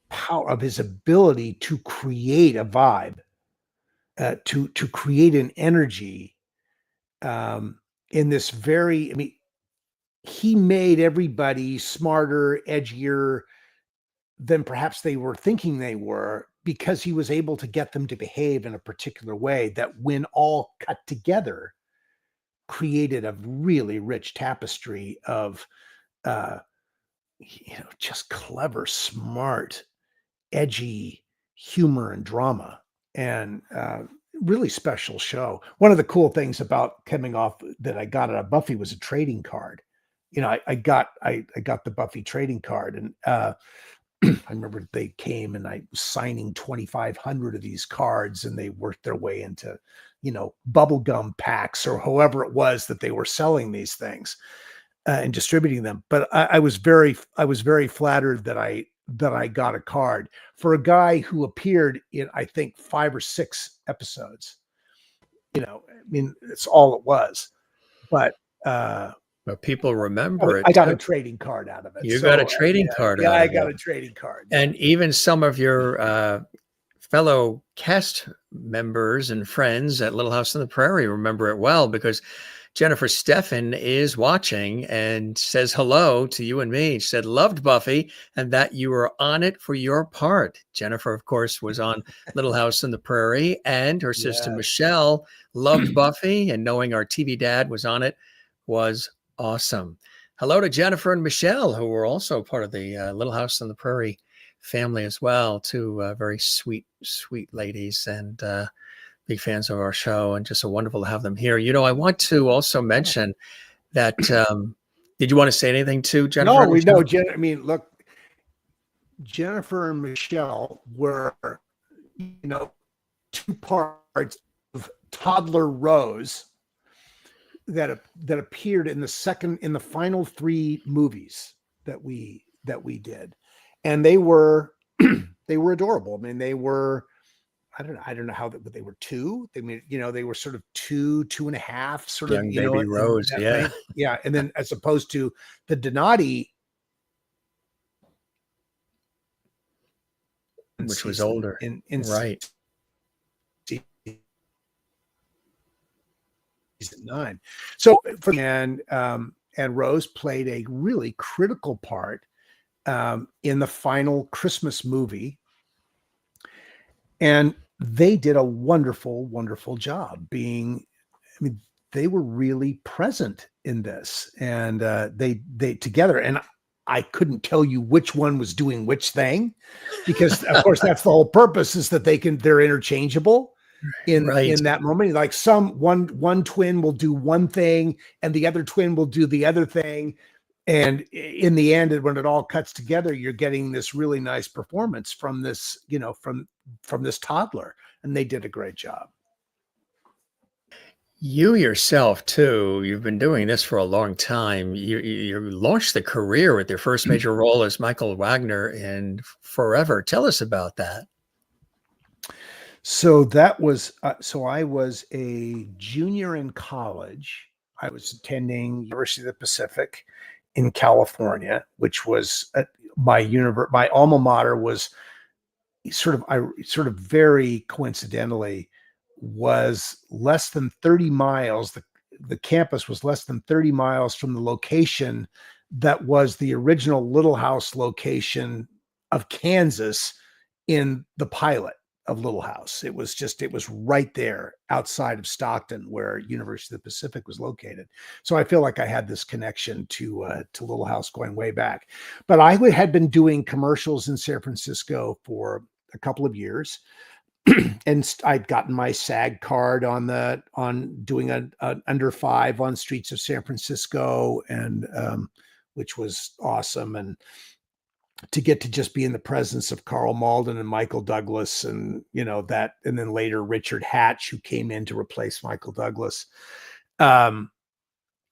S2: power of his ability to create a vibe, to create an energy, in this very, he made everybody smarter, edgier than perhaps they were thinking they were, because he was able to get them to behave in a particular way that, when all cut together, created a really rich tapestry of, just clever, smart, edgy humor and drama. And really special show. One of the cool things about coming off that I got out of Buffy was a trading card. I got the Buffy trading card, and I remember they came, and I was signing 2,500 of these cards, and they worked their way into, bubblegum packs, or however it was that they were selling these things and distributing them. But I was very flattered that I got a card for a guy who appeared in, I think, 5 or 6 episodes. It's all it was. But
S1: people remember it.
S2: I got a trading card out of it.
S1: You got a trading card out of it.
S2: Yeah, I got a trading card.
S1: And even some of your fellow cast members and friends at Little House on the Prairie remember it well, because Jennifer Steffen is watching and says hello to you and me. She said, loved Buffy and that you were on it for your part. Jennifer, of course, was on Little House on the Prairie, and her sister Michelle loved Buffy, and knowing our TV dad was on it was awesome. Hello to Jennifer and Michelle, who were also part of the Little House on the Prairie family as well. Two very sweet ladies, and big fans of our show, and just so wonderful to have them here. You know, I want to also mention that, did you want to say anything too, Jennifer?
S2: No, we know, I mean, look, Jennifer and Michelle were, you know, two parts of toddler Rose that appeared in the final 3 movies that we did. And they were, they were adorable. I mean, they were, I don't know how that, but they were 2. They mean, you know, they were sort of 2.5, sort of,
S1: young
S2: you
S1: baby
S2: know,
S1: Rose, yeah.
S2: Yeah. And then as opposed to the Donati,
S1: which was older,
S2: in
S1: right.
S2: Season 9. So and Rose played a really critical part in the final Christmas movie. And they did a wonderful, wonderful job being, I mean, they were really present in this, and they together. And I couldn't tell you which one was doing which thing, because of course that's the whole purpose, is that they're interchangeable in that moment. Like one twin will do one thing and the other twin will do the other thing. And in the end, when it all cuts together, you're getting this really nice performance from this, you know, from this toddler, and they did a great job.
S1: You yourself too, you've been doing this for a long time. You launched the career with your first major role as Michael Wagner in Forever. Tell us about that.
S2: So that was, so I was a junior in college. I was attending University of the Pacific in California, which was my alma mater. Was sort of very coincidentally was less than 30 miles. The campus was less than 30 miles from the location that was the original Little House location of Kansas in the pilot of Little House. It was right there outside of Stockton, where University of the Pacific was located. So I feel like I had this connection to Little House going way back. But I had been doing commercials in San Francisco for a couple of years, and I'd gotten my SAG card on doing an under 5 on Streets of San Francisco, and which was awesome. And to get to just be in the presence of Carl Malden and Michael Douglas, and, you know, that, and then later Richard Hatch, who came in to replace Michael Douglas. You know,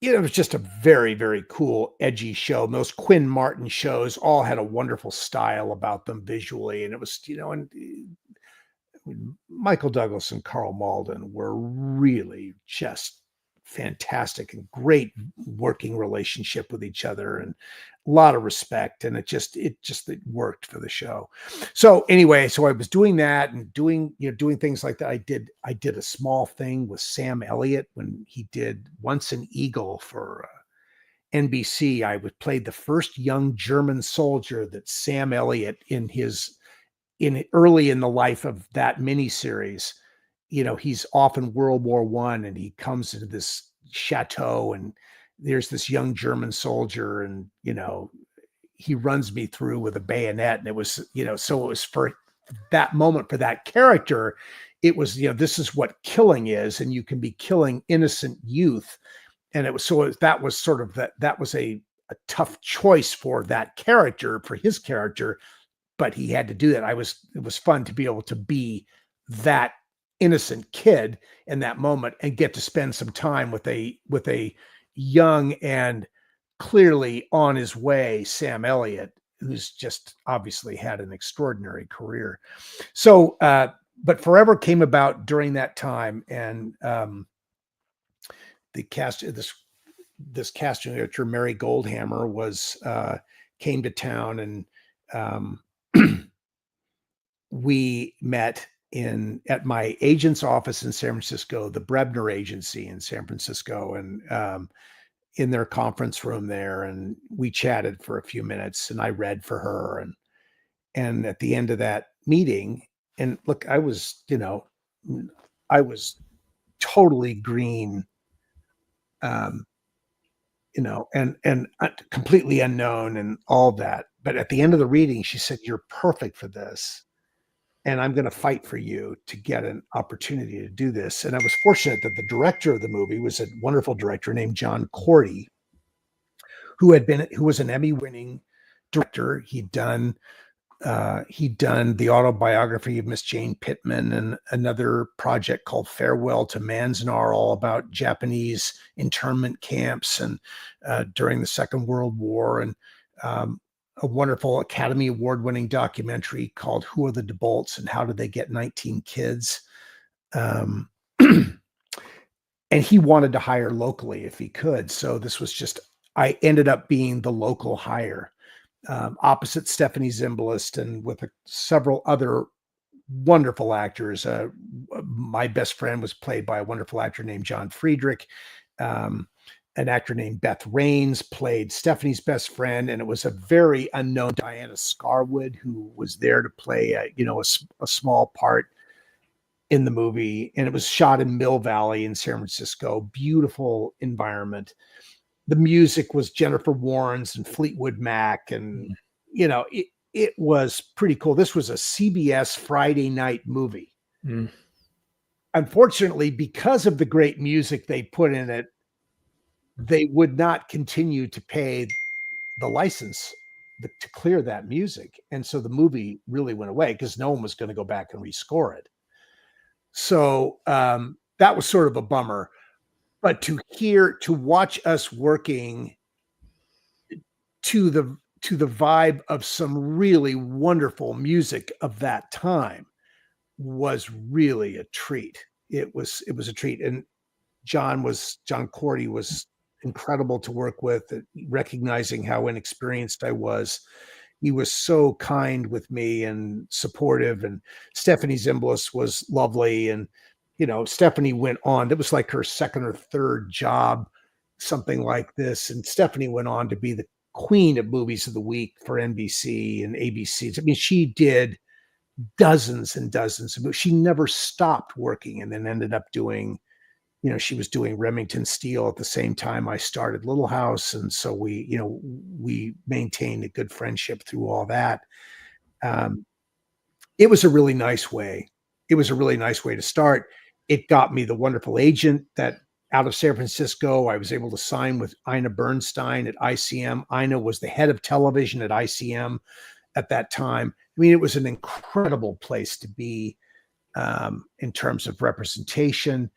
S2: it was just a very, very cool, edgy show. Those Quinn Martin shows all had a wonderful style about them visually. And it was, you know, and Michael Douglas and Carl Malden were really just fantastic and great working relationship with each other, and a lot of respect. And it worked for the show. So anyway, so I was doing that and doing things like that. I did a small thing with Sam Elliott when he did Once an Eagle for NBC. I played the first young German soldier that Sam Elliott early in the life of that miniseries. You know, he's off in World War I, and he comes into this chateau, and there's this young German soldier, and, you know, he runs me through with a bayonet. And it was, you know, so it was for that moment, for that character, it was, you know, this is what killing is, and you can be killing innocent youth. And it was, so that was sort of that was a tough choice for that character, for his character, but he had to do that. It was fun to be able to be that innocent kid in that moment and get to spend some time with a young and clearly on his way Sam Elliott, who's just obviously had an extraordinary career. So, but Forever came about during that time, and the cast, this casting director, Mary Goldhammer, came to town, and we met at my agent's office in San Francisco, the Brebner Agency in San Francisco, and in their conference room there, and we chatted for a few minutes, and I read for her, and at the end of that meeting, and look, I was totally green, and completely unknown and all that. But at the end of the reading, she said, "You're perfect for this. And I'm going to fight for you to get an opportunity to do this." And I was fortunate that the director of the movie was a wonderful director named John Cordy, who was an Emmy-winning director. He'd done the autobiography of Miss Jane Pittman and another project called Farewell to Manzanar, all about Japanese internment camps and during the Second World War, and a wonderful Academy Award-winning documentary called Who Are the DeBolts and How Did They Get 19 Kids? And he wanted to hire locally if he could. So I ended up being the local hire, opposite Stephanie Zimbalist and with several other wonderful actors. My best friend was played by a wonderful actor named John Friedrich. An actor named Beth Raines played Stephanie's best friend, and it was a very unknown Diana Scarwood who was there to play a small part in the movie. And it was shot in Mill Valley in San Francisco. Beautiful environment. The music was Jennifer Warnes and Fleetwood Mac, and it was pretty cool. This was a CBS Friday night movie. Unfortunately, because of the great music they put in it, they would not continue to pay the license to clear that music. And so the movie really went away because no one was going to go back and rescore it. So that was sort of a bummer. But to watch us working to the vibe of some really wonderful music of that time was really a treat. It was a treat. And John Cordy was incredible to work with, recognizing how inexperienced I was. He was so kind with me and supportive, and Stephanie Zimbalist was lovely. And, Stephanie went on, it was like her second or third job, something like this. And Stephanie went on to be the queen of movies of the week for NBC and ABC. I mean, she did dozens and dozens of movies. She never stopped working, and then ended up doing, she was doing Remington Steele at the same time I started Little House. And so we maintained a good friendship through all that. It was a really nice way. It was a really nice way to start. It got me the wonderful agent that out of San Francisco, I was able to sign with Ina Bernstein at ICM. Ina was the head of television at ICM at that time. I mean, it was an incredible place to be in terms of representation.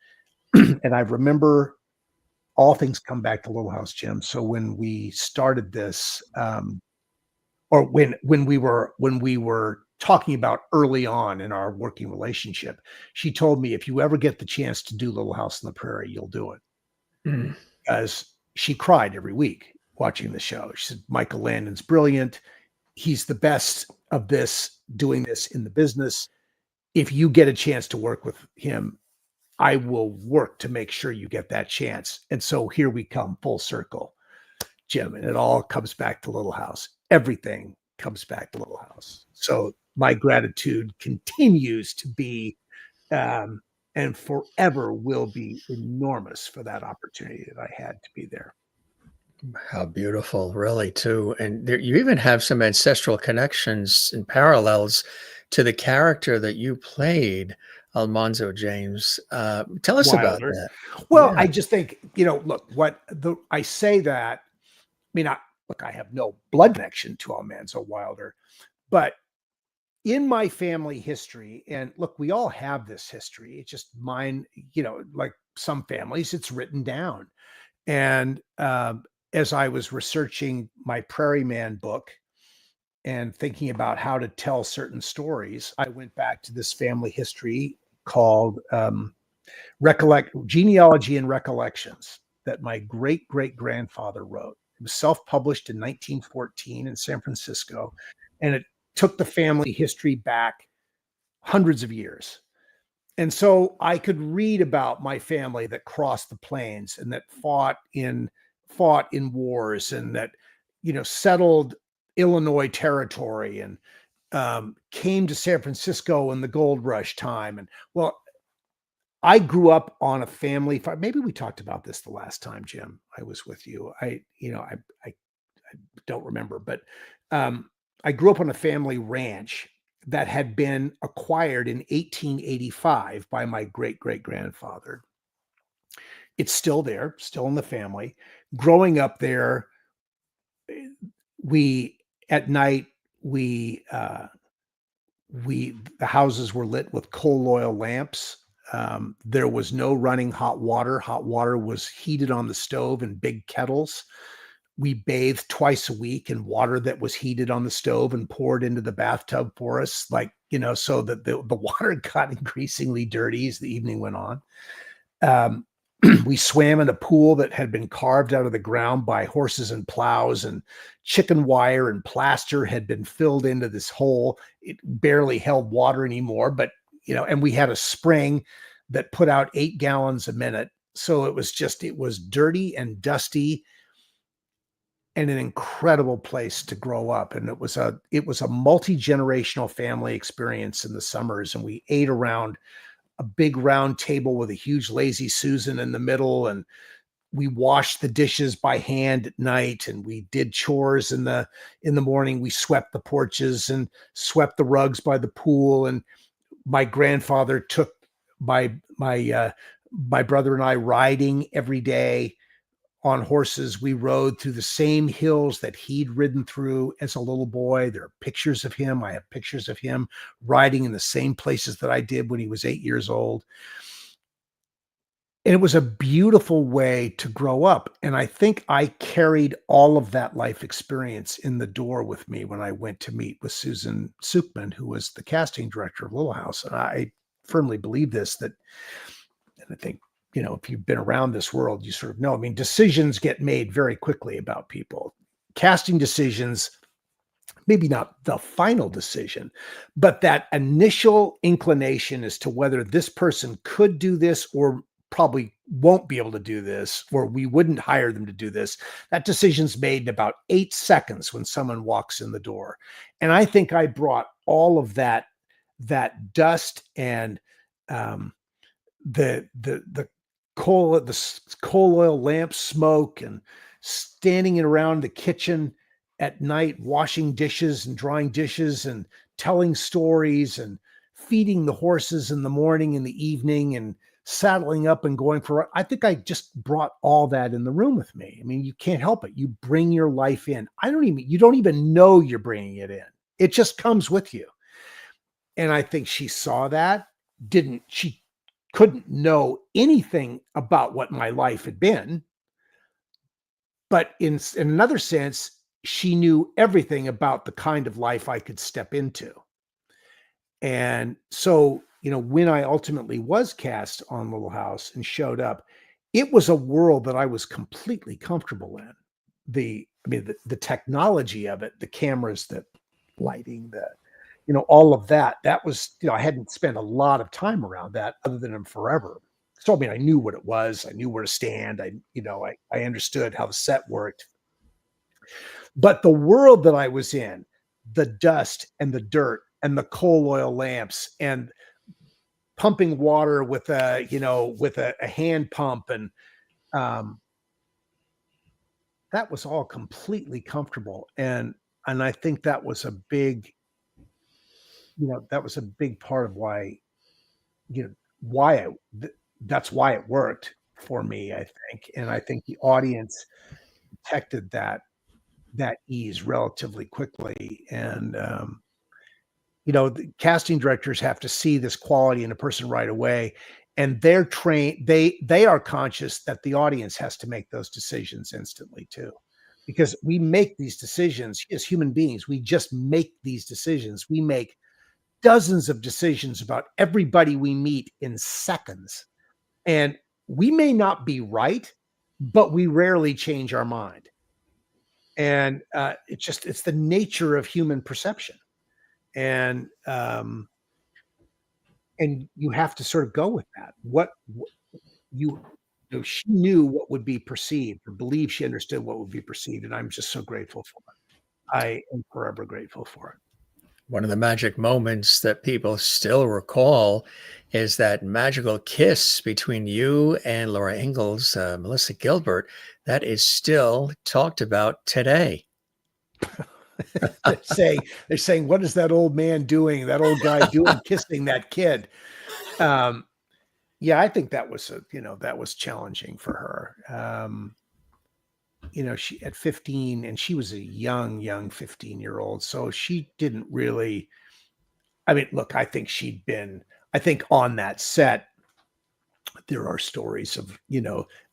S2: And I remember, all things come back to Little House, Jim. So when we started this, or when we were talking about early on in our working relationship, she told me, if you ever get the chance to do Little House on the Prairie, you'll do it. Because she cried every week watching the show. She said, Michael Landon's brilliant. He's the best of this, doing this in the business. If you get a chance to work with him, I will work to make sure you get that chance. And so here we come full circle, Jim, and it all comes back to Little House. Everything comes back to Little House. So my gratitude continues to be, and forever will be, enormous for that opportunity that I had to be there.
S1: How beautiful, really, too. And you even have some ancestral connections and parallels to the character that you played, Almanzo James. Tell us about that.
S2: Well, yeah. I just think, look, I say that, I have no blood connection to Almanzo Wilder, but in my family history, and look, we all have this history. It's just mine, like some families, it's written down. And as I was researching my Prairie Man book and thinking about how to tell certain stories, I went back to this family history called Genealogy and Recollections that my great-great-grandfather wrote. It was self-published in 1914 in San Francisco, and it took the family history back hundreds of years. And so I could read about my family that crossed the plains and that fought in wars, and that, settled Illinois territory, and came to San Francisco in the gold rush time. And well, I grew up on a family farm. Maybe we talked about this the last time, Jim, I was with you. I don't remember, but I grew up on a family ranch that had been acquired in 1885 by my great-great-grandfather. It's still there, still in the family. Growing up there, at night, the houses were lit with coal oil lamps. There was no running hot water. Hot water was heated on the stove in big kettles. We bathed twice a week in water that was heated on the stove and poured into the bathtub for us, so that the water got increasingly dirty as the evening went on. We swam in a pool that had been carved out of the ground by horses and plows, and chicken wire and plaster had been filled into this hole. It barely held water anymore, but, and we had a spring that put out 8 gallons a minute. So it was dirty and dusty, and an incredible place to grow up. And it was a multi-generational family experience in the summers. And we ate around a big round table with a huge lazy Susan in the middle. And we washed the dishes by hand at night, and we did chores in the morning. We swept the porches and swept the rugs by the pool. And my grandfather took my brother and I riding every day on horses. We rode through the same hills that he'd ridden through as a little boy. There are pictures of him. I have pictures of him riding in the same places that I did when he was 8 years old. And it was a beautiful way to grow up. And I think I carried all of that life experience in the door with me when I went to meet with Susan Sukman, who was the casting director of Little House. And I firmly believe this, and I think, if you've been around this world, you sort of know, decisions get made very quickly about people. Casting decisions, maybe not the final decision, but that initial inclination as to whether this person could do this or probably won't be able to do this, or we wouldn't hire them to do this. That decision's made in about 8 seconds when someone walks in the door. And I think I brought all of that dust and the coal oil lamp smoke, and standing around the kitchen at night, washing dishes and drying dishes and telling stories and feeding the horses in the morning and the evening and saddling up and going for, I think I just brought all that in the room with me. You can't help it. You bring your life in. You don't even know you're bringing it in. It just comes with you. And I think she saw that. She couldn't know anything about what my life had been, but in another sense, she knew everything about the kind of life I could step into. And so, when I ultimately was cast on Little House and showed up, it was a world that I was completely comfortable in. The technology of it, the cameras, the lighting, all of that was, I hadn't spent a lot of time around that other than in Forever. So, I knew what it was. I knew where to stand. I understood how the set worked. But the world that I was in, the dust and the dirt and the coal oil lamps and pumping water with a hand pump, and that was all completely comfortable. And I think that was a big, part of why, that's why it worked for me, I think. And I think the audience detected that ease relatively quickly. And, the casting directors have to see this quality in a person right away. And they're trained, they are conscious that the audience has to make those decisions instantly too. Because we make these decisions as human beings. We just make these decisions. We make dozens of decisions about everybody we meet in seconds. And we may not be right, but we rarely change our mind. And it's the nature of human perception. And and you have to sort of go with that. What you know, she knew what would be perceived, or believed she understood what would be perceived, and I'm just so grateful for it. I am forever grateful for it.
S1: One of the magic moments that people still recall is that magical kiss between you and Laura Ingalls, Melissa Gilbert, that is still talked about today.
S2: They're saying, "What is that old man doing? That old guy doing kissing that kid?" Yeah, I think that was that was challenging for her. She at 15, and she was a young 15-year-old, so she didn't really. I mean, look, I think on that set, there are stories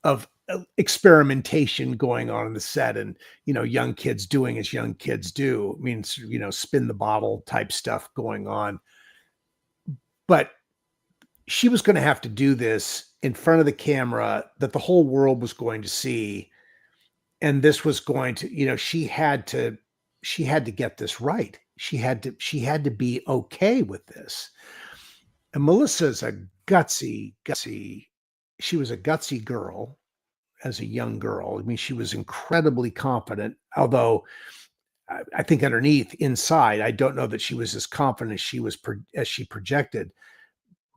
S2: of experimentation going on in the set, and young kids doing as young kids do. I mean, spin the bottle type stuff going on. But she was going to have to do this in front of the camera that the whole world was going to see, and this was going to, she had to get this right. She had to be okay with this. And Melissa's a gutsy. She was a gutsy girl as a young girl. I mean, she was incredibly confident, although I think underneath, inside, I don't know that she was as confident as she projected,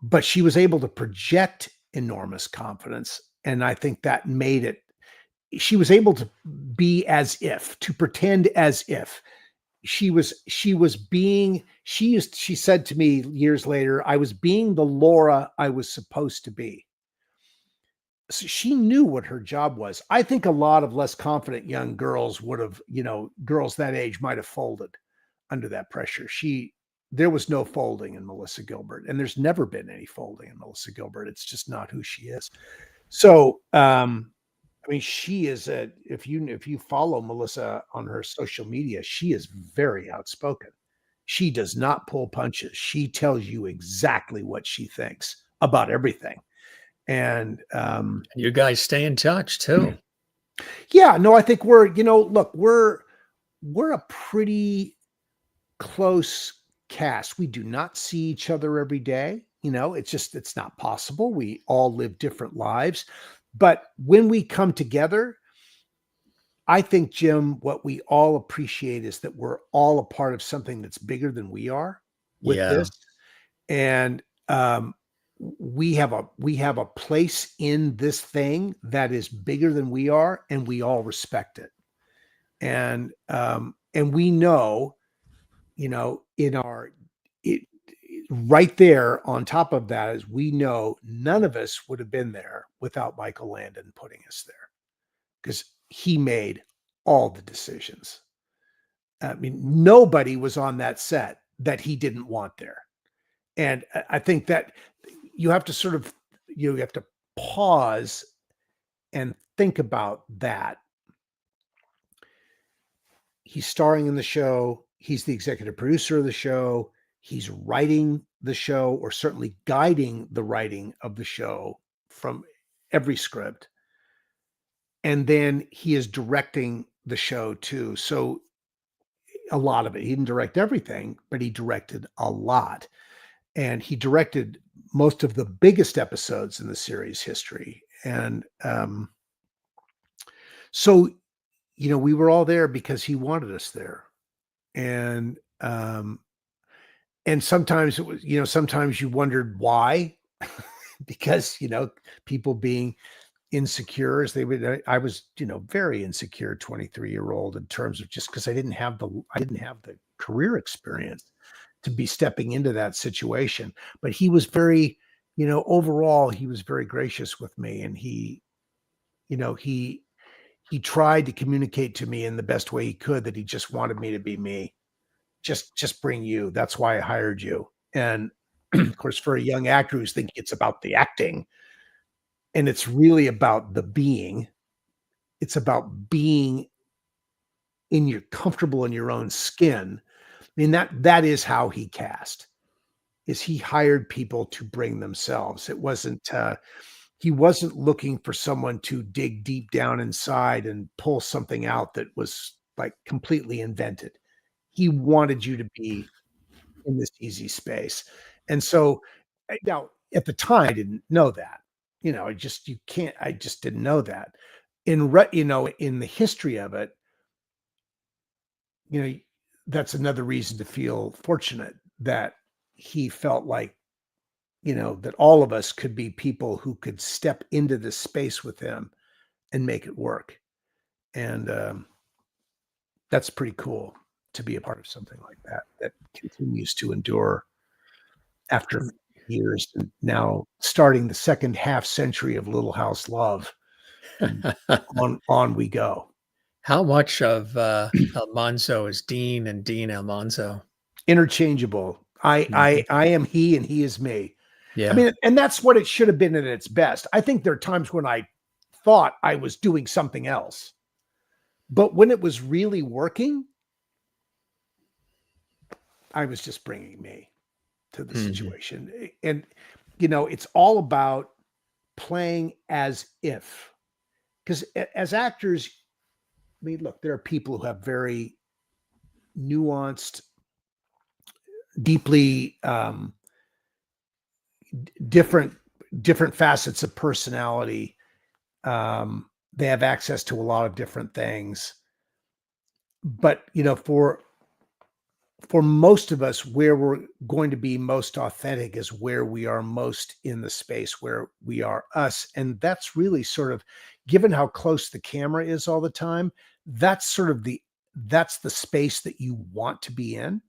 S2: but she was able to project enormous confidence. And I think that made it, she was able to pretend as if she said to me years later, I was being the Laura I was supposed to be. So she knew what her job was. I think a lot of less confident young girls would have, girls that age might have folded under that pressure. There was no folding in Melissa Gilbert, and there's never been any folding in Melissa Gilbert. It's just not who she is. So, I mean, she is if you follow Melissa on her social media, she is very outspoken. She does not pull punches. She tells you exactly what she thinks about everything. And
S1: you guys stay in touch too.
S2: Yeah, no, I think we're a pretty close cast. We do not see each other every day. It's not possible. We all live different lives. But when we come together, I think, Jim, what we all appreciate is that we're all a part of something that's bigger than we are with this. And we have a place in this thing that is bigger than we are, and we all respect it. And we know, right there on top of that is, we know none of us would have been there without Michael Landon putting us there, because he made all the decisions. I mean, nobody was on that set that he didn't want there. And I think that you have to sort of, you have to pause and think about that. He's starring in the show. He's the executive producer of the show. He's writing the show, or certainly guiding the writing of the show from every script. And then he is directing the show too. So a lot of it, he didn't direct everything, but he directed a lot. And he directed most of the biggest episodes in the series history. And so, we were all there because he wanted us there. And sometimes it was, sometimes you wondered why, because, people being insecure as they would. I was, very insecure 23-year-old, in terms of just because I didn't have the career experience to be stepping into that situation. But he was very, overall, he was very gracious with me. And he tried to communicate to me in the best way he could that he just wanted me to be me. Just bring you. That's why I hired you. And of course, for a young actor who's thinking it's about the acting, and it's really about the being, it's about being comfortable in your own skin. I mean, that is how he cast, is he hired people to bring themselves. It wasn't, he wasn't looking for someone to dig deep down inside and pull something out that was like completely invented. He wanted you to be in this easy space. And so now at the time I didn't know that. I just didn't know that. In the history of it, that's another reason to feel fortunate that he felt like, that all of us could be people who could step into this space with him and make it work. And that's pretty cool to be a part of something like that continues to endure after years, and now starting the second half century of Little House Love. on we go.
S1: How much of Almanzo is Dean and Dean Almanzo?
S2: Interchangeable. I am he and he is me.
S1: Yeah.
S2: I mean, and that's what it should have been at its best. I think there are times when I thought I was doing something else, but when it was really working, I was just bringing me to the situation. And, it's all about playing as if, because as actors, I mean, look, there are people who have very nuanced, deeply different facets of personality. They have access to a lot of different things, but for most of us, where we're going to be most authentic is where we are most in the space, where we are us. And that's really sort of, given how close the camera is all the time, that's the space that you want to be in,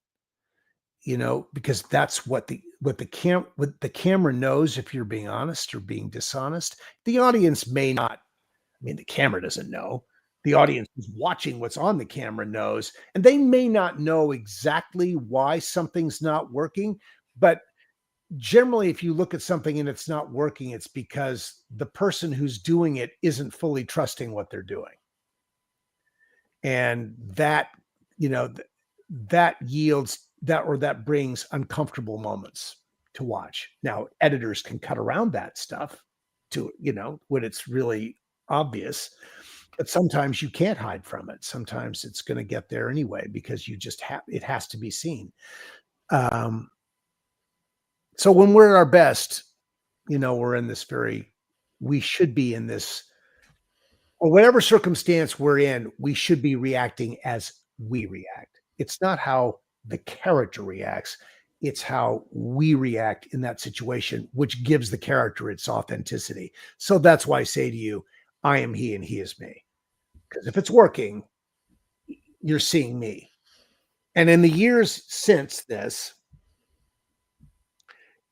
S2: because that's what the camera knows if you're being honest or being dishonest. The audience may not, I mean, the camera doesn't know. The audience who's watching what's on the camera knows, and they may not know exactly why something's not working, but generally, if you look at something and it's not working, it's because the person who's doing it isn't fully trusting what they're doing. And that, that yields that, or that brings uncomfortable moments to watch. Now, editors can cut around that stuff to, when it's really obvious. But sometimes you can't hide from it. Sometimes it's going to get there anyway, because you just it has to be seen. So when we're at our best, we're in this we should be in this, or whatever circumstance we're in, we should be reacting as we react. It's not how the character reacts. It's how we react in that situation, which gives the character its authenticity. So that's why I say to you, I am he and he is me. Because if it's working, you're seeing me. And in the years since this,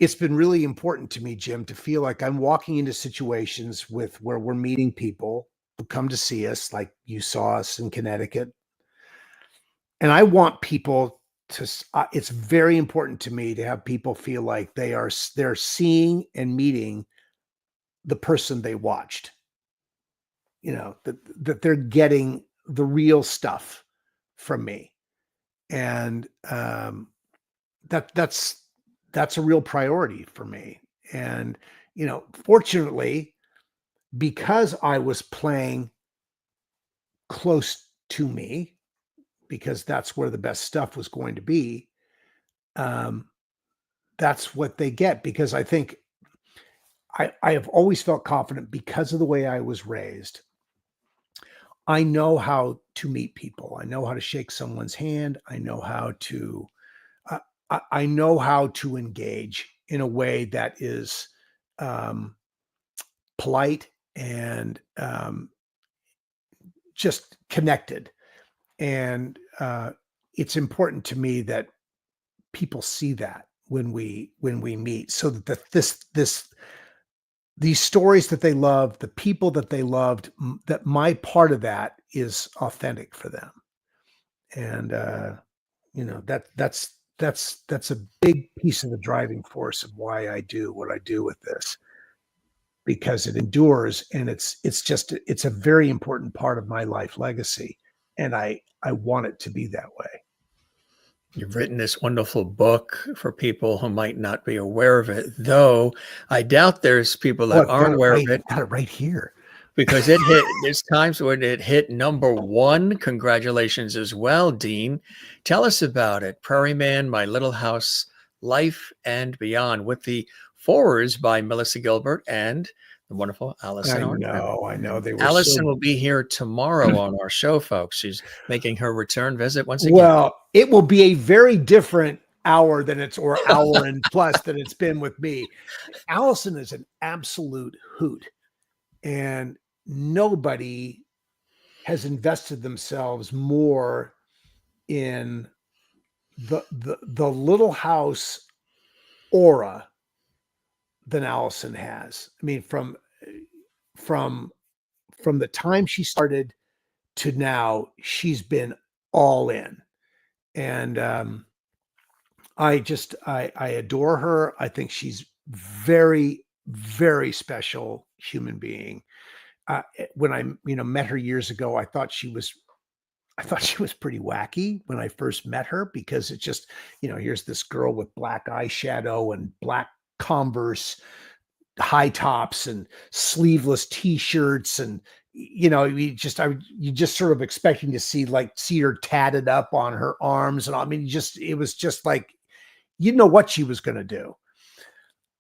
S2: it's been really important to me, Jim, to feel like I'm walking into situations where we're meeting people who come to see us, like you saw us in Connecticut. And I want people to, it's very important to me to have people feel like they're seeing and meeting the person they watched. That they're getting the real stuff from me. And that's a real priority for me. And, fortunately, because I was playing close to me, because that's where the best stuff was going to be, that's what they get. Because I think I have always felt confident, because of the way I was raised. I know how to meet people. I know how to shake someone's hand. I know how to engage in a way that is polite and just connected. And it's important to me that people see that when we meet, so that these stories that they love, the people that they loved, that my part of that is authentic for them. And that's a big piece of the driving force of why I do what I do with this, because it endures, and it's a very important part of my life legacy, and I want it to be that way.
S1: You've written this wonderful book for people who might not be aware of it, though I doubt there's people that aren't aware of it.
S2: Got it right here.
S1: Because there's times when it hit #1. Congratulations as well, Dean. Tell us about it. Prairie Man, My Little House, Life and Beyond, with the forewords by Melissa Gilbert and the wonderful Alison.
S2: I know. They were
S1: Alison will be here tomorrow on our show, folks. She's making her return visit once again.
S2: Well, it will be a very different hour hour and plus than it's been with me. Alison is an absolute hoot, and nobody has invested themselves more in the Little House aura than Alison has. I mean, from the time she started to now, she's been all in. And I adore her. I think she's very, very special human being. When I met her years ago, I thought she was pretty wacky when I first met her, because it's just, here's this girl with black eyeshadow and black Converse high tops and sleeveless t-shirts, and you just sort of expecting to see her tatted up on her arms, and I mean, it was just like, what she was going to do.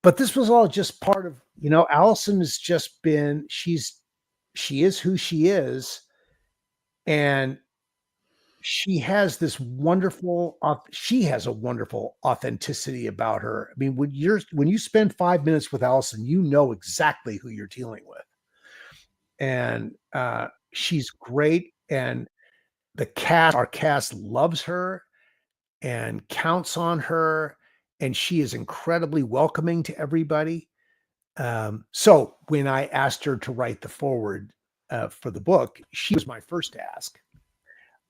S2: But this was all just part of, Alison has just been, she is who she is, and she has a wonderful authenticity about her. I mean, when you spend 5 minutes with Alison, you know exactly who you're dealing with. And she's great. And our cast loves her and counts on her. And she is incredibly welcoming to everybody. So when I asked her to write the foreword for the book, she was my first ask.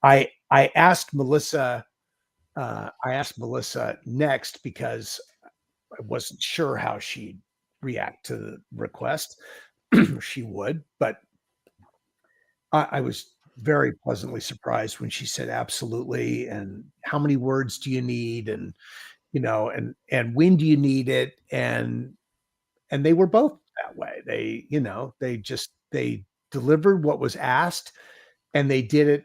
S2: I asked Melissa next because I wasn't sure how she'd react to the request. She would, but I was very pleasantly surprised when she said absolutely. And how many words do you need? And and when do you need it? And they were both that way. They delivered what was asked, and they did it.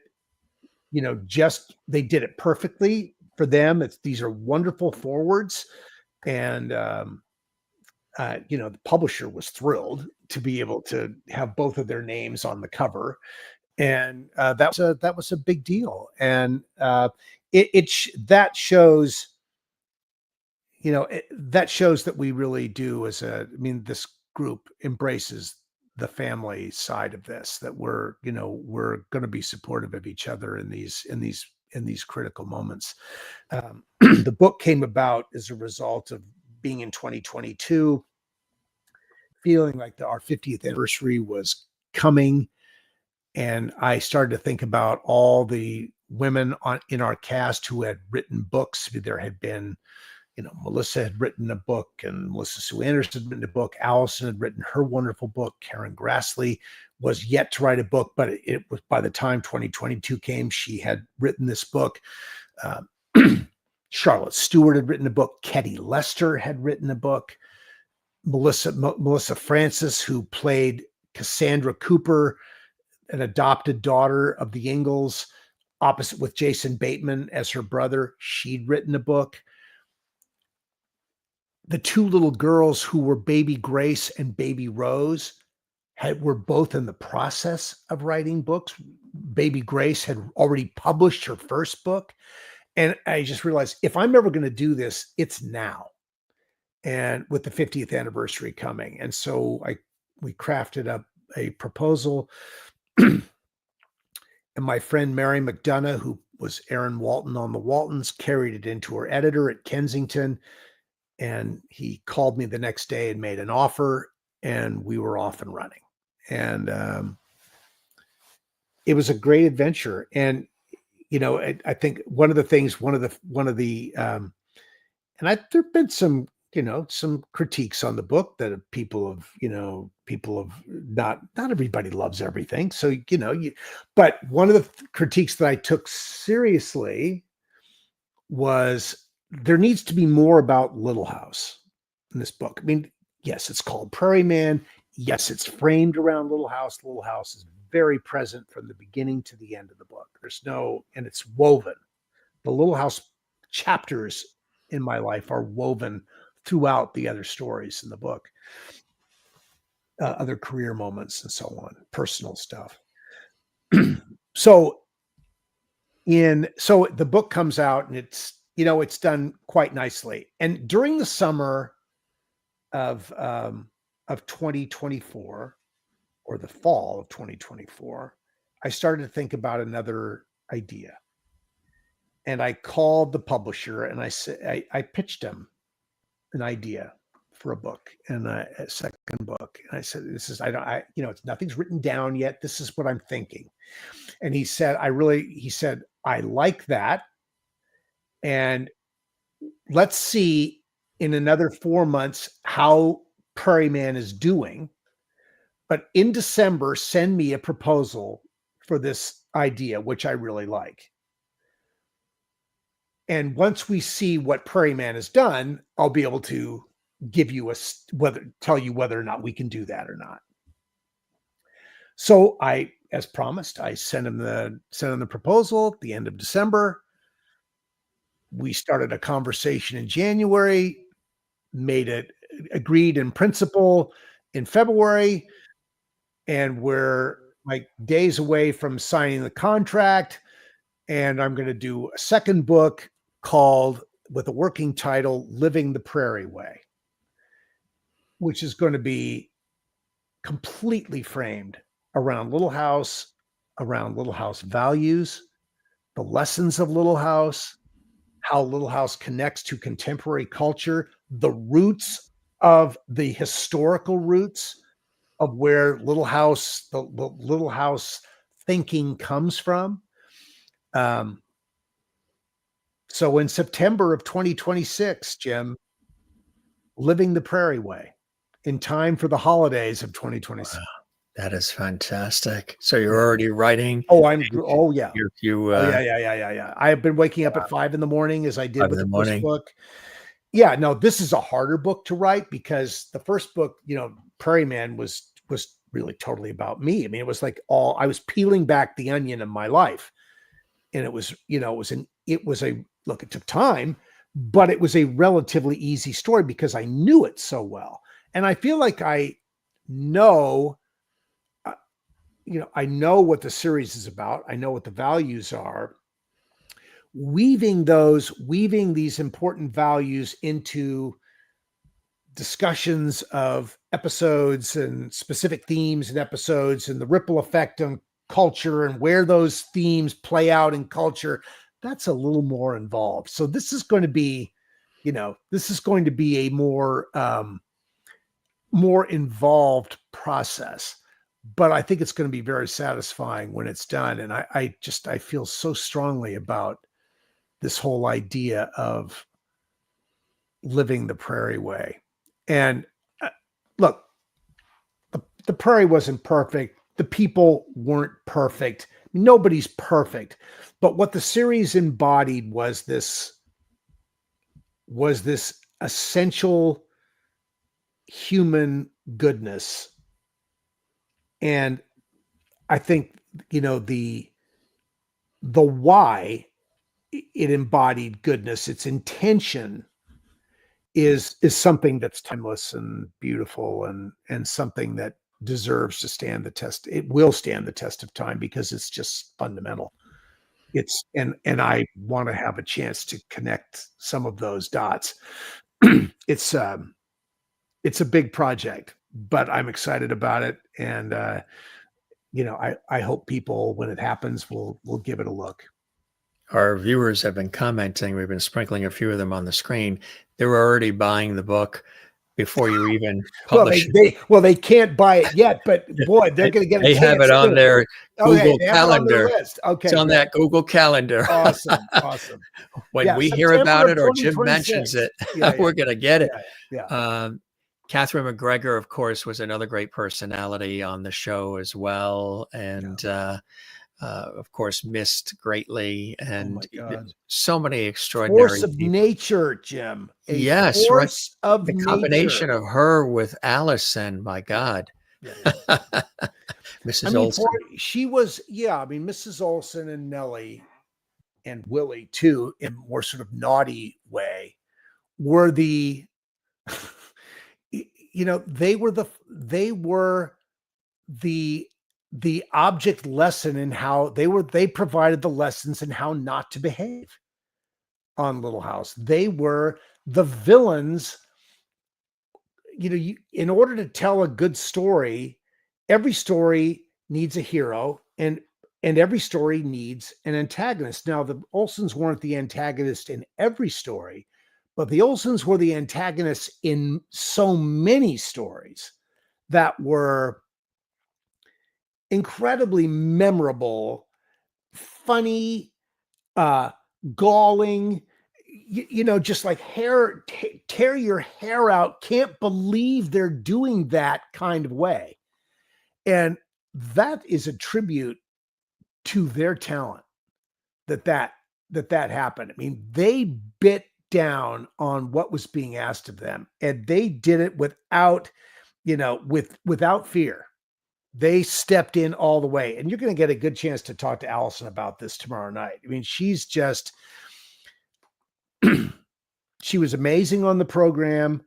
S2: They did it perfectly for them. These are wonderful forewords. And, the publisher was thrilled to be able to have both of their names on the cover. And that was a big deal. And that shows, that shows that we really do this group embraces the family side of this, that we're going to be supportive of each other in these critical moments. The book came about as a result of being in 2022, feeling like our 50th anniversary was coming. And I started to think about all the women in our cast who had written books. There had been, Melissa had written a book, and Melissa Sue Anderson had written a book. Alison had written her wonderful book. Karen Grassley was yet to write a book, but it was, by the time 2022 came, she had written this book. Charlotte Stewart had written a book. Ketty Lester had written a book. Melissa Francis, who played Cassandra Cooper, an adopted daughter of the Ingalls, opposite with Jason Bateman as her brother, she'd written a book. The two little girls who were Baby Grace and Baby Rose were both in the process of writing books. Baby Grace had already published her first book. And I just realized, if I'm ever going to do this, it's now. And with the 50th anniversary coming. And so we crafted up a proposal. And my friend Mary McDonough, who was Aaron Walton on the Waltons, carried it into her editor at Kensington. And he called me the next day and made an offer, and we were off and running. And it was a great adventure. And I think one of the there've been some critiques on the book that people have not everybody loves everything. So, but one of the critiques that I took seriously was, there needs to be more about Little House in this book. I mean, yes, it's called Prairie Man. Yes, it's framed around Little House. Little House is very present from the beginning to the end of the book. And it's woven. The Little House chapters in my life are woven throughout the other stories in the book, other career moments and so on, personal stuff. So the book comes out and it's done quite nicely. And during the summer of 2024, or the fall of 2024, I started to think about another idea. And I called the publisher and I said, I pitched him an idea for a book and a second book. And I said, nothing's written down yet. This is what I'm thinking. And he said, I like that. And let's see in another 4 months how Prairie Man is doing. But in December, send me a proposal for this idea, which I really like. And once we see what Prairie Man has done, I'll be able to give you tell you whether or not we can do that or not. So as promised, I sent him the proposal at the end of December. We started a conversation in January, made it agreed in principle in February, and we're like days away from signing the contract. And I'm going to do a second book with a working title, Living the Prairie Way, which is going to be completely framed around Little House values, the lessons of Little House, how Little House connects to contemporary culture, the roots of the historical roots of where Little House, the Little House thinking comes from. So in September of 2026, Jim, Living the Prairie Way, in time for the holidays of 2026.
S1: Wow, that is fantastic. So you're already writing?
S2: Oh, yeah. Yeah. I have been waking up at 5 a.m. as I did with the first book. Yeah, no, this is a harder book to write because the first book, Prairie Man was really totally about me. I mean, it was like I was peeling back the onion of my life. And it was, it took time, but it was a relatively easy story because I knew it so well. And I feel like I know what the series is about. I know what the values are. Weaving these important values into discussions of episodes and specific themes and episodes and the ripple effect on culture and where those themes play out in culture, that's a little more involved. So this is going to be, a more involved process, but I think it's going to be very satisfying when it's done. And I feel so strongly about this whole idea of living the Prairie Way. And look, the Prairie wasn't perfect. The people weren't perfect. Nobody's perfect. But what the series embodied was this essential human goodness. And I think, the why it embodied goodness, its intention is something that's timeless and beautiful and something that deserves to stand the test. It will stand the test of time because it's just fundamental. And I want to have a chance to connect some of those dots. It's a big project, but I'm excited about it. And, I hope people, when it happens, will give it a look.
S1: Our viewers have been commenting. We've been sprinkling a few of them on the screen. They were already buying the book before you even publish it.
S2: They can't buy it yet, but boy, they're going to get a chance.
S1: They have it on their Google Calendar.
S2: Okay,
S1: it's on that Google Calendar.
S2: Awesome.
S1: When we hear about it or Jim mentions it, we're going to get it. Catherine McGregor, of course, was another great personality on the show as well. And of course, missed greatly. And so many extraordinary
S2: force of
S1: people.
S2: Nature, Jim.
S1: Force
S2: of
S1: the
S2: nature.
S1: Combination of her with Alison, my God. Mrs. Olsen.
S2: She was, Mrs. Olsen and Nellie and Willie too, in more sort of naughty way, were the they were the object lesson in how they provided the lessons in how not to behave on Little House. They were the villains. In order to tell a good story, every story needs a hero, and every story needs an antagonist. Now, the Olsons weren't the antagonist in every story, but the Olsons were the antagonists in so many stories that were incredibly memorable, funny, galling, just like tear your hair out. Can't believe they're doing that kind of way. And that is a tribute to their talent that happened. I mean, they bit down on what was being asked of them, and they did it without fear. They stepped in all the way, and you're going to get a good chance to talk to Alison about this tomorrow night. I mean, she's just, she was amazing on the program.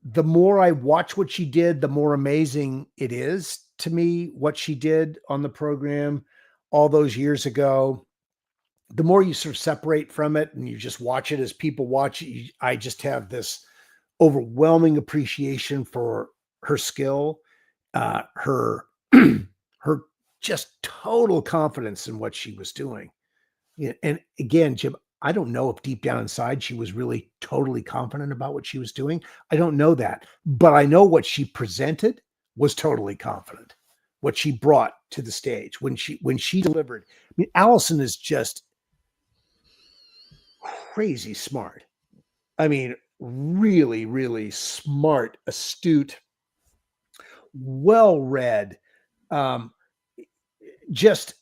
S2: The more I watch what she did, the more amazing it is to me what she did on the program all those years ago. The more you sort of separate from it and you just watch it as people watch it, I just have this overwhelming appreciation for her skill, her her just total confidence in what she was doing. Yeah, and again, Jim, I don't know if deep down inside she was really totally confident about what she was doing. I don't know that, but I know what she presented was totally confident. What she brought to the stage when she delivered. I mean, Alison is just crazy smart. I mean, really, really smart, astute, well-read, just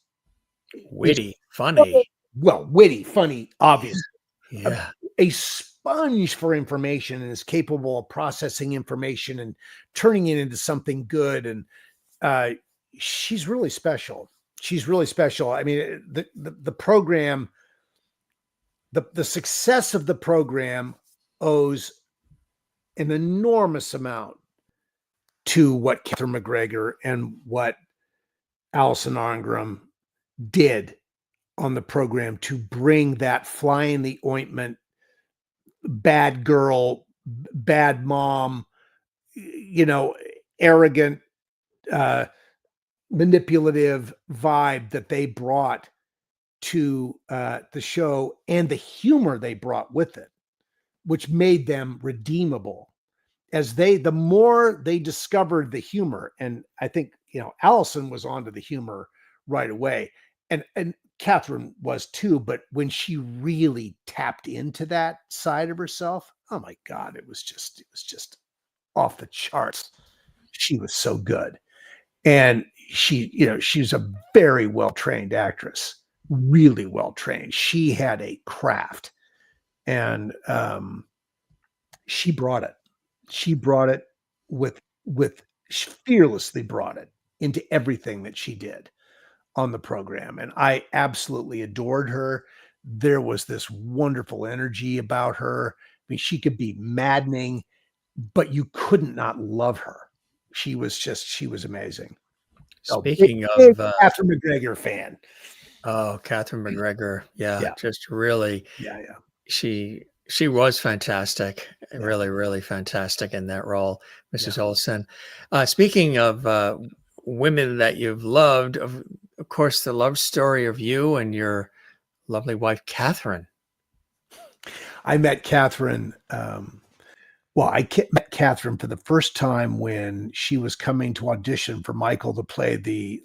S1: witty, funny.
S2: Well, witty, funny, obviously.
S1: Yeah.
S2: A sponge for information, and is capable of processing information and turning it into something good. And she's really special. She's really special. I mean, the program, the success of the program owes an enormous amount to what Catherine McGregor and what Alison Arngrim did on the program to bring that fly in the ointment, bad girl, bad mom, arrogant, manipulative vibe that they brought to the show, and the humor they brought with it, which made them redeemable. The more they discovered the humor, and I think, Alison was onto the humor right away. And Catherine was too, but when she really tapped into that side of herself, oh my God, it was just off the charts. She was so good. And she's a very well-trained actress, really well-trained. She had a craft, and she brought it. She brought it she fearlessly brought it into everything that she did on the program. And I absolutely adored her. There was this wonderful energy about her. I mean, she could be maddening, but you couldn't not love her. She was amazing.
S1: Speaking
S2: big Catherine McGregor fan.
S1: Oh, Catherine McGregor. Yeah. Just really.
S2: Yeah.
S1: She was fantastic. Really, really fantastic in that role, Mrs. Olson. Speaking of women that you've loved, of course, the love story of you and your lovely wife, Catherine.
S2: I met Catherine. I met Catherine for the first time when she was coming to audition for Michael to play the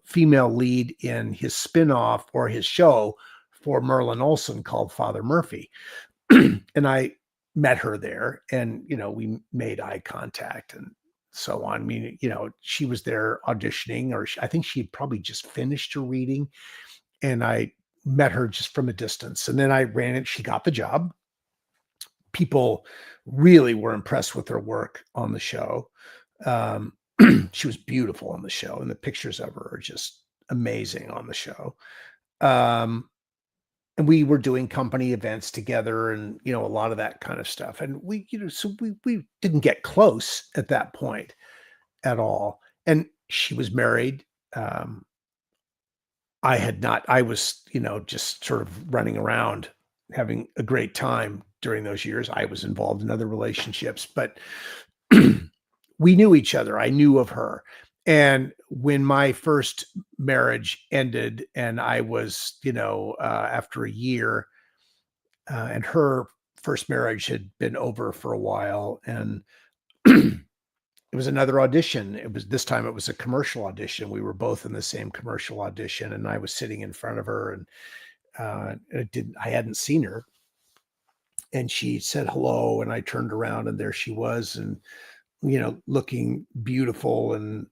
S2: female lead in his spinoff or his show for Merlin Olsen called Father Murphy. And I met her there, and, we made eye contact and so on. I mean, she was there auditioning, or I think she had probably just finished her reading, and I met her just from a distance. And then I ran it. She got the job. People really were impressed with her work on the show. She was beautiful on the show, and the pictures of her are just amazing on the show. and we were doing company events together and, a lot of that kind of stuff. And so we didn't get close at that point at all. And she was married. Um, I had not, I was, just sort of running around having a great time during those years. I was involved in other relationships, but we knew each other. I knew of her. And when my first marriage ended and I was, after a year, and her first marriage had been over for a while, and it was another audition. This time it was a commercial audition. We were both in the same commercial audition, and I was sitting in front of her, and I hadn't seen her, and she said hello, and I turned around, and there she was, and looking beautiful and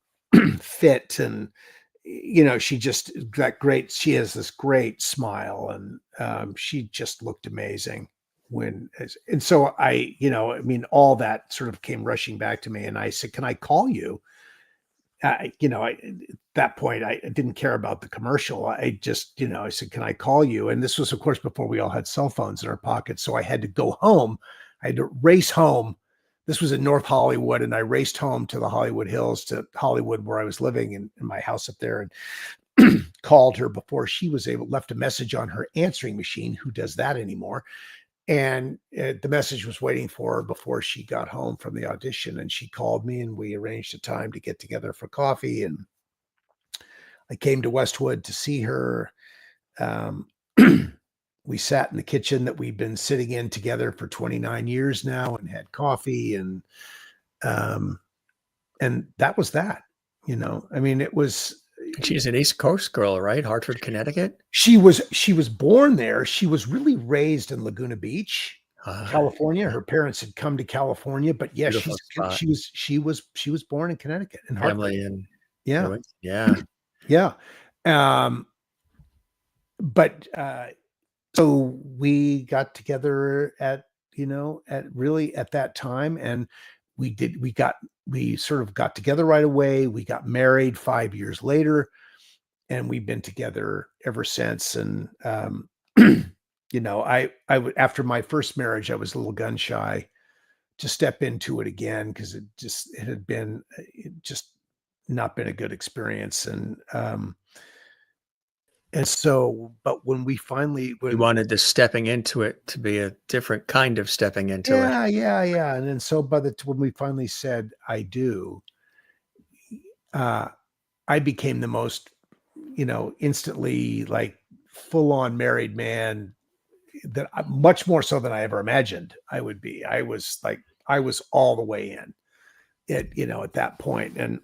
S2: fit, and she just got great. She has this great smile, and she just looked amazing and so all that sort of came rushing back to me, and I said, "Can I call you?" At that point, I didn't care about the commercial. I just, I said, "Can I call you?" And this was, of course, before we all had cell phones in our pockets. So I had to go home. I had to race home. This was in North Hollywood, and I raced home to the Hollywood Hills, to Hollywood, where I was living in my house up there, and called her before she was left a message on her answering machine. Who does that anymore? And the message was waiting for her before she got home from the audition. And she called me, and we arranged a time to get together for coffee. And I came to Westwood to see her. Um, we sat in the kitchen that we've been sitting in together for 29 years now, and had coffee. And that was that, I mean, it was.
S1: She's an East Coast girl, right? Hartford, Connecticut.
S2: She was born there. She was really raised in Laguna Beach, California. Her parents had come to California, but yeah, she was born in Connecticut, in Hartford.
S1: Family and
S2: yeah. But so we got together at that time, and we sort of got together right away. We got married 5 years later, and we've been together ever since. And I would, after my first marriage, I was a little gun shy to step into it again, because it had just not been a good experience. And so, but when we finally,
S1: you wanted the stepping into it to be a different kind of stepping into it.
S2: Yeah. And then so when we finally said I do, I became the most, instantly, like, full on married man, that much more so than I ever imagined I would be. I was all the way in it, at that point, and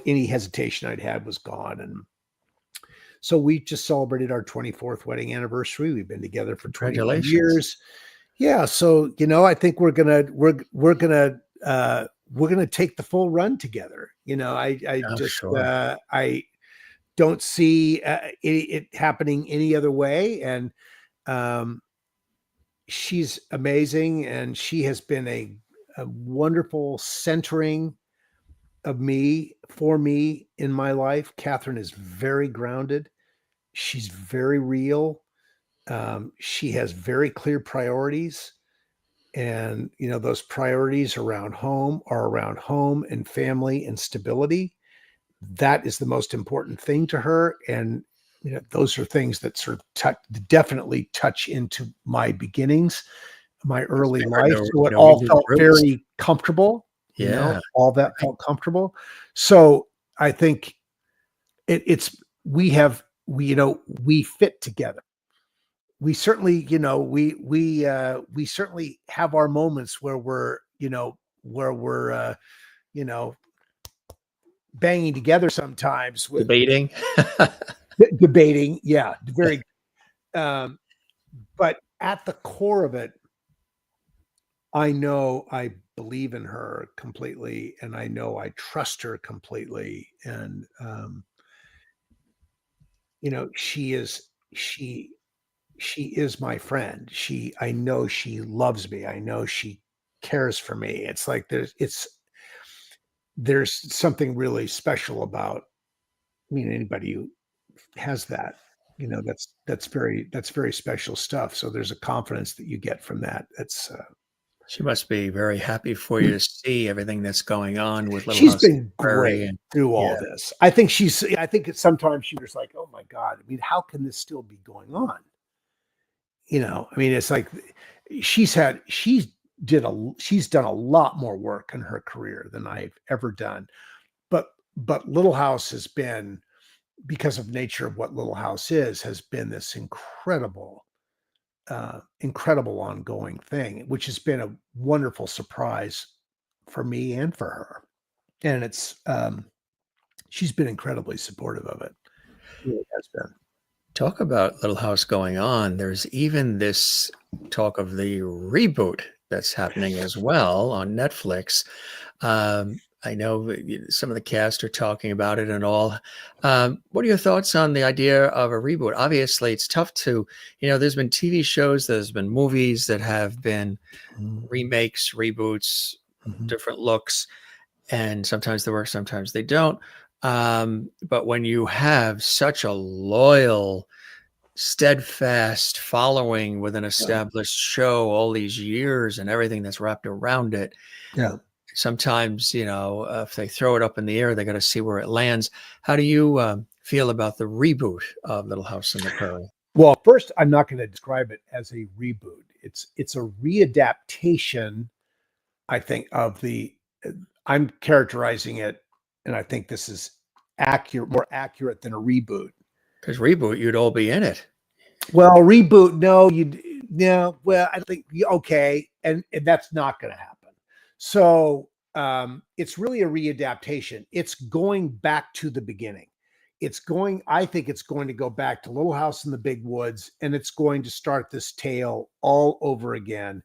S2: any hesitation I'd had was gone. And so we just celebrated our 24th wedding anniversary. We've been together for 21 years. Yeah. So, I think we're going to take the full run together. I don't see it happening any other way. And she's amazing. And she has been a wonderful centering of for me in my life. Catherine is very grounded. She's very real. She has very clear priorities. And, those priorities are around home and family and stability. That is the most important thing to her. And, those are things that sort of definitely touch into my beginnings, my early life. So it all felt very comfortable.
S1: Yeah.
S2: All that felt comfortable. So I think we fit together. We certainly, we certainly have our moments where we're banging together sometimes, with
S1: debating.
S2: Debating. Yeah. Very, but at the core of it, I know I believe in her completely, and I know I trust her completely. And, she is my friend. I know she loves me. I know she cares for me. It's like there's something really special about, anybody who has that. that's very special stuff. So there's a confidence that you get from that.
S1: She must be very happy for you to see everything that's going on with Little
S2: She's
S1: House on
S2: been
S1: the Prairie.
S2: great
S1: And
S2: through all
S1: yeah,
S2: this. I think sometimes she was like, oh my God, I mean, how can this still be going on? I mean, it's like she's done a lot more work in her career than I've ever done. But Little House has been, because of nature of what Little House is, has been this incredible ongoing thing, which has been a wonderful surprise for me and for her. And she's been incredibly supportive of it. It really has been.
S1: talk about Little House going on. There's even this talk of the reboot that's happening as well on Netflix. I know some of the cast are talking about it and all. What are your thoughts on the idea of a reboot? Obviously, it's tough to, there's been TV shows, there's been movies that have been remakes, reboots, different looks, and sometimes they work, sometimes they don't. But when you have such a loyal, steadfast following with an established show all these years and everything that's wrapped around it, sometimes, if they throw it up in the air, they got to see where it lands. How do you feel about the reboot of Little House on the Prairie?
S2: Well, first, I'm not going to describe it as a reboot. It's a readaptation, I think, I'm characterizing it, and I think this is more accurate than a reboot.
S1: Because reboot, you'd all be in it.
S2: Well, reboot, no. Well, I think okay, and that's not going to happen. So it's really a readaptation. It's going back to the beginning. I think it's going to go back to Little House in the Big Woods, and it's going to start this tale all over again.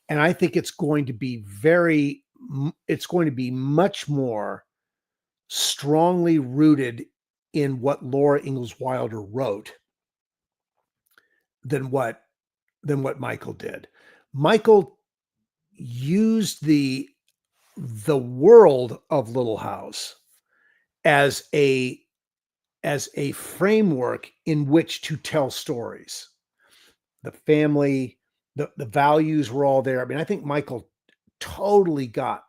S2: And I think it's going to be much more strongly rooted in what Laura Ingalls Wilder wrote than what Michael did. Michael used the world of Little House as a framework in which to tell stories. The family, the values were all there. I mean, I think Michael totally got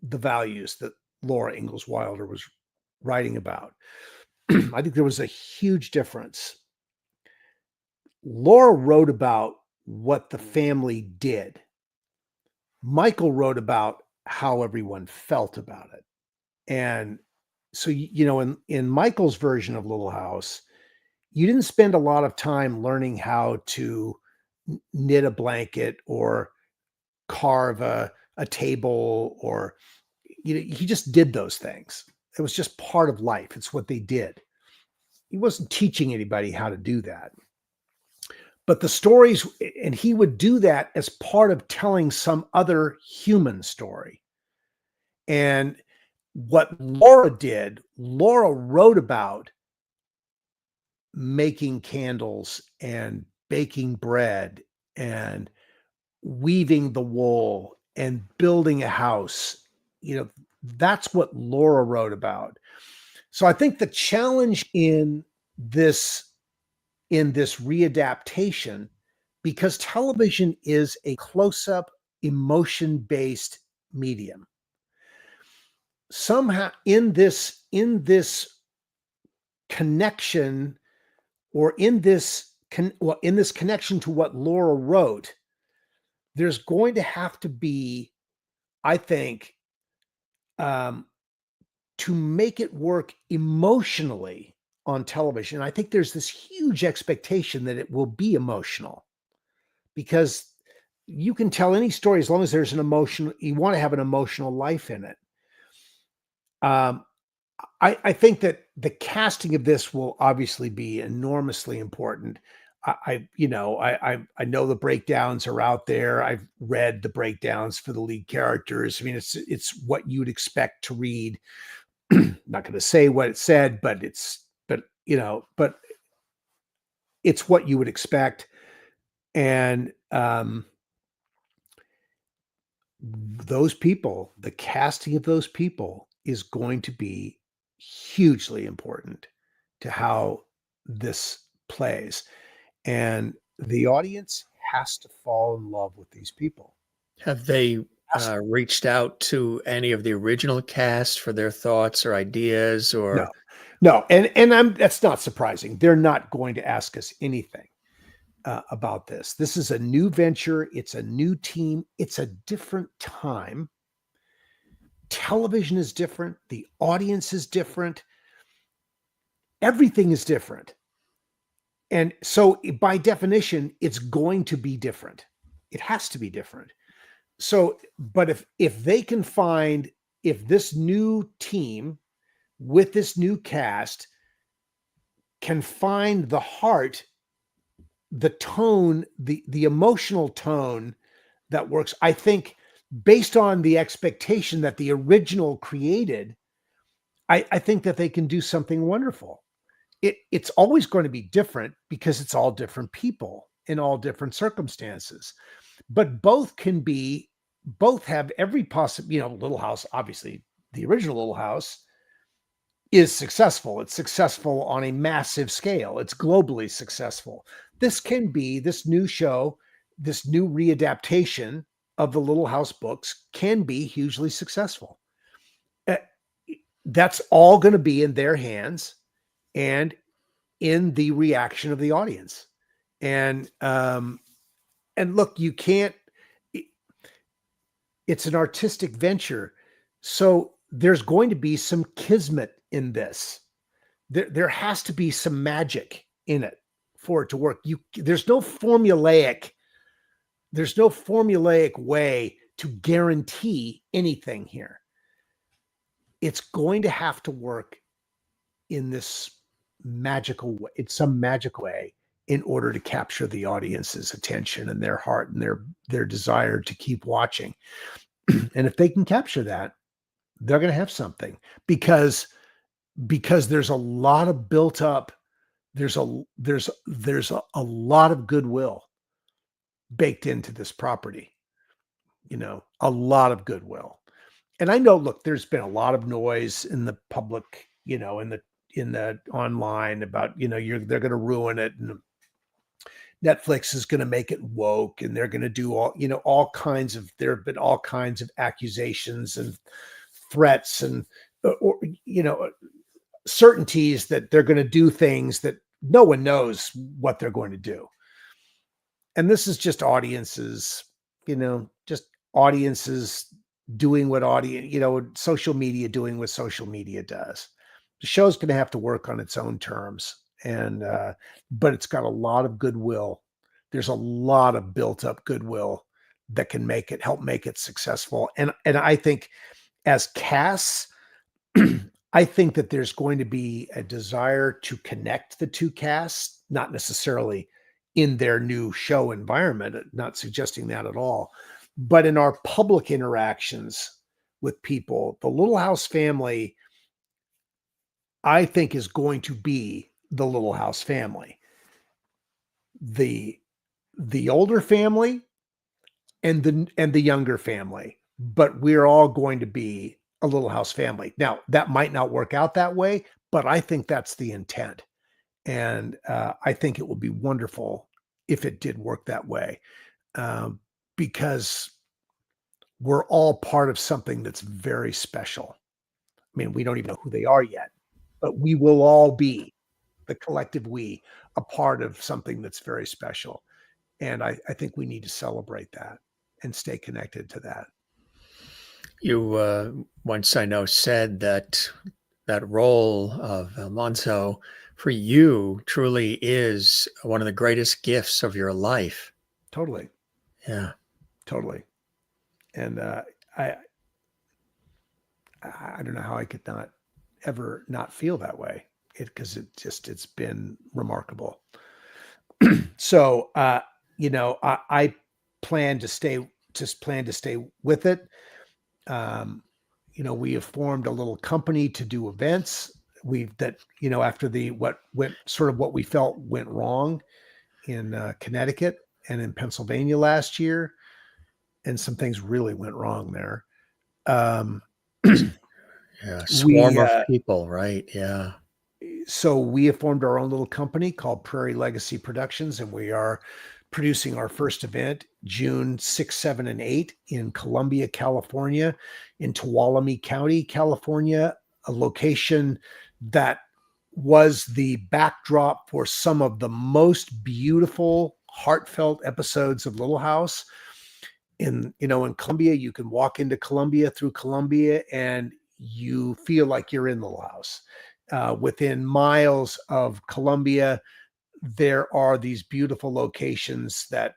S2: the values that Laura Ingalls Wilder was writing about. I think there was a huge difference. Laura wrote about what the family did. Michael wrote about how everyone felt about it. And so, in Michael's version of Little House, you didn't spend a lot of time learning how to knit a blanket or carve a table, or he just did those things. It was just part of life. It's what they did. He wasn't teaching anybody how to do that. But the stories, and he would do that as part of telling some other human story. And what Laura did, Laura wrote about making candles and baking bread and weaving the wool and building a house. That's what Laura wrote about. So I think the challenge in this readaptation, because television is a close-up, emotion-based medium, somehow in this connection, or in this connection to what Laura wrote, there's going to have to be, I think, to make it work emotionally on television. I think there's this huge expectation that it will be emotional, because you can tell any story as long as there's an emotion. You want to have an emotional life in it. I think that the casting of this will obviously be enormously important. I know the breakdowns are out there. I've read the breakdowns for the lead characters. I mean, it's what you'd expect to read. Not going to say what it said, but it's what you would expect. And those people, the casting of those people, is going to be hugely important to how this plays. And the audience has to fall in love with these people.
S1: Have they reached out to any of the original cast for their thoughts or ideas? Or
S2: no, and that's not surprising. They're not going to ask us anything about this. This is a new venture. It's a new team. It's a different time. Television is different. The audience is different. Everything is different. And so by definition, it's going to be different. It has to be different. So, but if they can find, if this new team with this new cast can find the heart, the tone, the emotional tone that works, I think based on the expectation that the original created, I think that they can do something wonderful. It's always going to be different because it's all different people in all different circumstances, but both have every possible, Little House, obviously the original Little House is successful. It's successful on a massive scale. It's globally successful. This new show, this new readaptation of the Little House books can be hugely successful. That's all going to be in their hands and in the reaction of the audience. And look, you can't, it's an artistic venture. So there's going to be some kismet in this. There has to be some magic in it for it to work. There's no formulaic way to guarantee anything here. It's going to have to work in this magical way, in some magical way, in order to capture the audience's attention and their heart and their desire to keep watching. And if they can capture that, they're going to have something, because there's a lot of built up, there's a lot of goodwill baked into this property, a lot of goodwill. And I know, look, there's been a lot of noise in the public, in the online about, they're going to ruin it, and Netflix is going to make it woke, and they're going to do all kinds of, there have been all kinds of accusations and threats and, certainties that they're going to do things that no one knows what they're going to do. And this is just audiences, doing what social media doing what social media does. The show's going to have to work on its own terms, but it's got a lot of goodwill. There's a lot of built up goodwill that can help make it successful. And I think as casts, I think that there's going to be a desire to connect the two casts, not necessarily in their new show environment, not suggesting that at all, but in our public interactions with people. The Little House family, I think, is going to be the Little House family. The older family and the younger family, but we're all going to be a Little House family. Now, that might not work out that way, but I think that's the intent. And I think it will be wonderful if it did work that way, because we're all part of something that's very special. I mean, we don't even know who they are yet, but we will all be, the collective we, a part of something that's very special. And I think we need to celebrate that and stay connected to that.
S1: You once, I know, said that role of Almanzo for you truly is one of the greatest gifts of your life.
S2: Totally.
S1: Yeah.
S2: Totally. And I don't know how I could not ever not feel that way, because it's been remarkable. So I plan to stay with it. We have formed a little company to do events. After what we felt went wrong in Connecticut and in Pennsylvania last year, and some things really went wrong there.
S1: Yeah, swarm of people, right? Yeah.
S2: so we have formed our own little company called Prairie Legacy Productions, and we are producing our first event June 6, 7, and 8 in Columbia, California, in Tuolumne County, California, a location that was the backdrop for some of the most beautiful, heartfelt episodes of Little House. In Columbia, you can walk into Columbia through Columbia and you feel like you're in Little House. Within miles of Columbia, there are these beautiful locations that